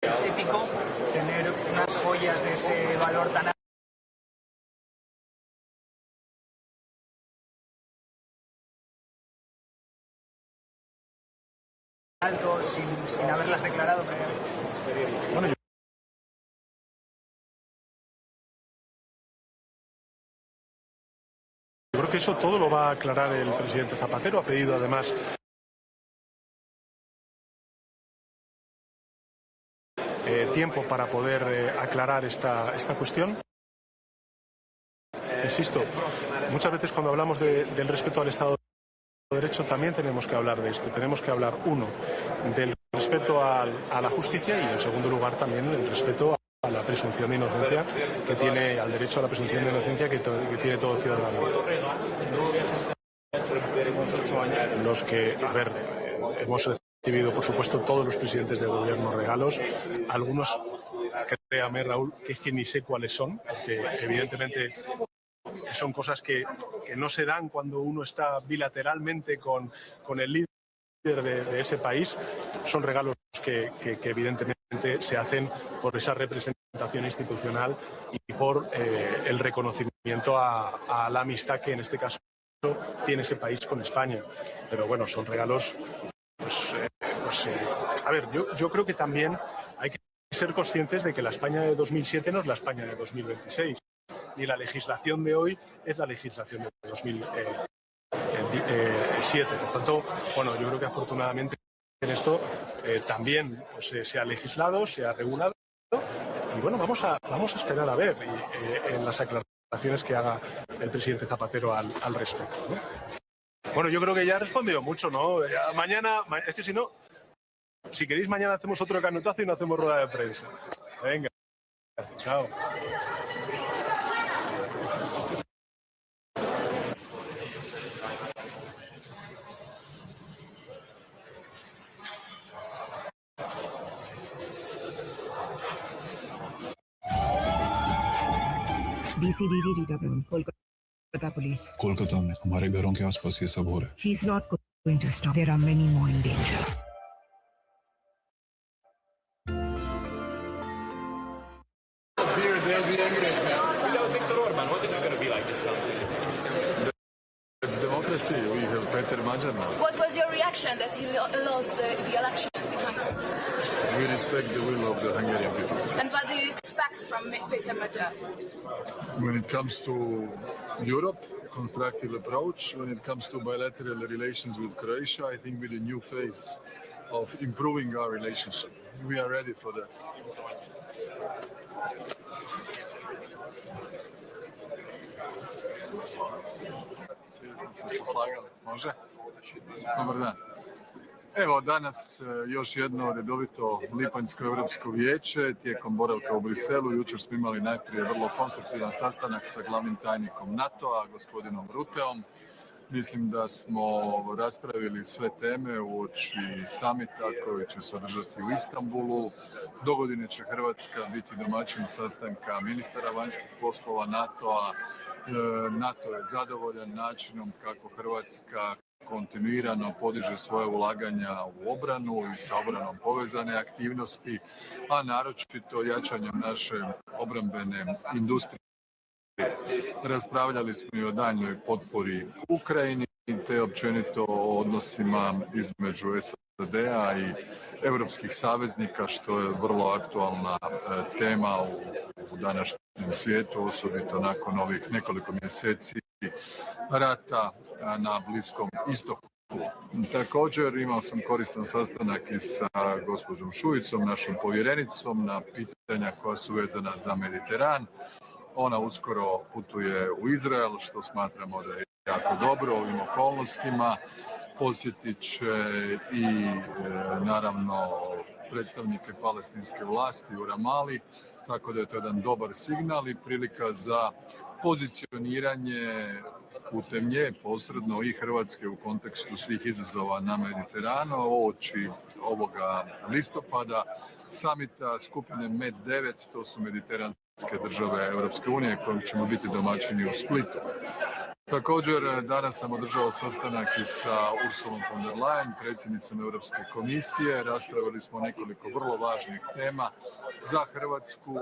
Speaker 3: Es ético tener unas joyas de ese valor tan alto sin haberlas declarado previamente.
Speaker 6: Bueno, yo creo que eso todo lo va a aclarar el presidente Zapatero. Ha pedido además tiempo para poder aclarar esta cuestión. Insisto, muchas veces cuando hablamos del respeto al Estado de Derecho también tenemos que hablar de esto. Tenemos que hablar, uno, del respeto a la justicia y, en segundo lugar, también el respeto a la presunción de inocencia que tiene, al derecho a la presunción de inocencia que tiene todo ciudadano. Los que, a ver, hemos recibido, por supuesto, todos los presidentes de gobierno regalos. Algunos, créame, Raúl, que es que ni sé cuáles son, porque evidentemente son cosas que no se dan cuando uno está bilateralmente con el líder de ese país. Son regalos que evidentemente se hacen por esa representación institucional y por el reconocimiento a la amistad que en este caso tiene ese país con España. Pero bueno, son regalos, a ver, yo creo que también hay que ser conscientes de que la España de 2007 no es la España de 2026. Ni la legislación de hoy es la legislación de 2007. Por tanto, bueno, yo creo que afortunadamente en esto también pues, se ha legislado, se ha regulado y bueno, vamos a esperar a ver en las aclaraciones que haga el presidente Zapatero al respecto, ¿no? Bueno, yo creo que ya he respondido mucho, ¿no? Mañana, es que si no, si queréis mañana hacemos otro canotazo y no hacemos rueda de prensa. Venga, chao.
Speaker 11: DCDD Rita Brown, Kolkata Police.
Speaker 2: Kolkata में हमारे घरों के आसपास ये सब हो रहा है.
Speaker 11: He's not going to stop. There are many more in danger.
Speaker 12: It's democracy. We have Peter Majar now.
Speaker 23: What was your reaction that he lost the elections in Hungary?
Speaker 12: We respect the will of the Hungarian people.
Speaker 23: And what do you expect from Peter Majar?
Speaker 12: When it comes to Europe, constructive approach. When it comes to bilateral relations with Croatia, I think with a new phase of improving our relationship. We are ready for that. Može? Dobar dan. Evo, danas još jedno redovito lipanjsko Europsko vijeće tijekom boravka u Briselu. Jučer smo imali najprije vrlo konstruktivan sastanak sa glavnim tajnikom NATO-a, gospodinom Ruteom. Mislim da smo raspravili sve teme uoči samita koji će se održati u Istanbulu. Dogodine će Hrvatska biti domaćin sastanka ministara vanjskih poslova NATO-a. NATO je zadovoljan načinom kako Hrvatska kontinuirano podiže svoje ulaganja u obranu i sa obranom povezane aktivnosti, a naročito jačanjem naše obrambene industrije. Raspravljali smo i o daljnjoj potpori Ukrajini te općenito o odnosima između SAD-a i europskih saveznika, što je vrlo aktualna tema u današnjem svijetu, osobito nakon ovih nekoliko mjeseci rata na Bliskom istoku. Također imao sam koristan sastanak i sa gospođom Šuicom, našom povjerenicom, na pitanja koja su vezana za Mediteran. Ona uskoro putuje u Izrael, što smatramo da je jako dobro u ovim okolnostima. Posjetit će i naravno predstavnike palestinske vlasti u Ramali, tako da je to jedan dobar signal i prilika za pozicioniranje putem nje posredno i Hrvatske u kontekstu svih izazova na Mediteranu uoči ovoga listopada samita skupine MED-9, to su mediteranske države Europske unije kojim ćemo biti domaćini u Splitu. Također, danas sam održao sastanak i sa Ursulom von der Leyen, predsjednicom Europske komisije. Raspravili smo nekoliko vrlo važnih tema za Hrvatsku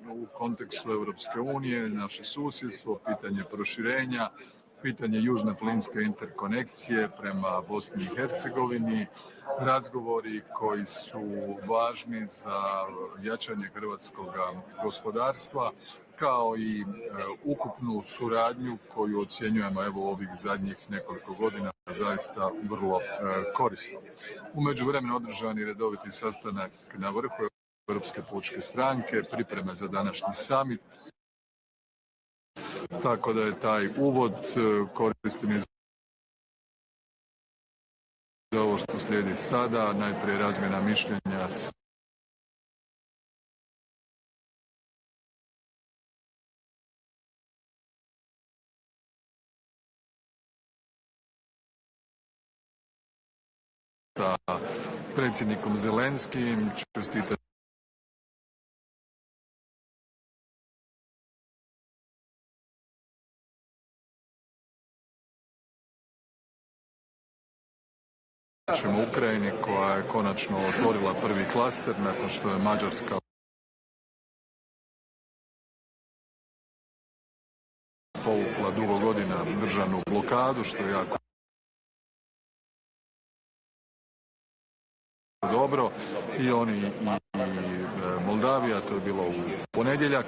Speaker 12: u kontekstu Europske unije, naše susjedstvo, pitanje proširenja, pitanje južne plinske interkonekcije prema Bosni i Hercegovini, razgovori koji su važni za jačanje hrvatskog gospodarstva, kao i ukupnu suradnju koju ocjenjujemo evo ovih zadnjih nekoliko godina zaista vrlo korisno. U međuvremenu održan je redoviti sastanak na vrhu Europske pučke stranke, pripreme za današnji summit. Tako da je taj uvod koristim za ovo što slijedi sada. Najprije razmjena mišljenja s sa predsjednikom Zelenskim, čestitati ćemo Ukrajini koja je konačno otvorila prvi klaster nakon što je Mađarska povukla dugo godina državnu blokadu, što je jako dobro. I oni i Moldavija, to je bilo u ponedjeljak.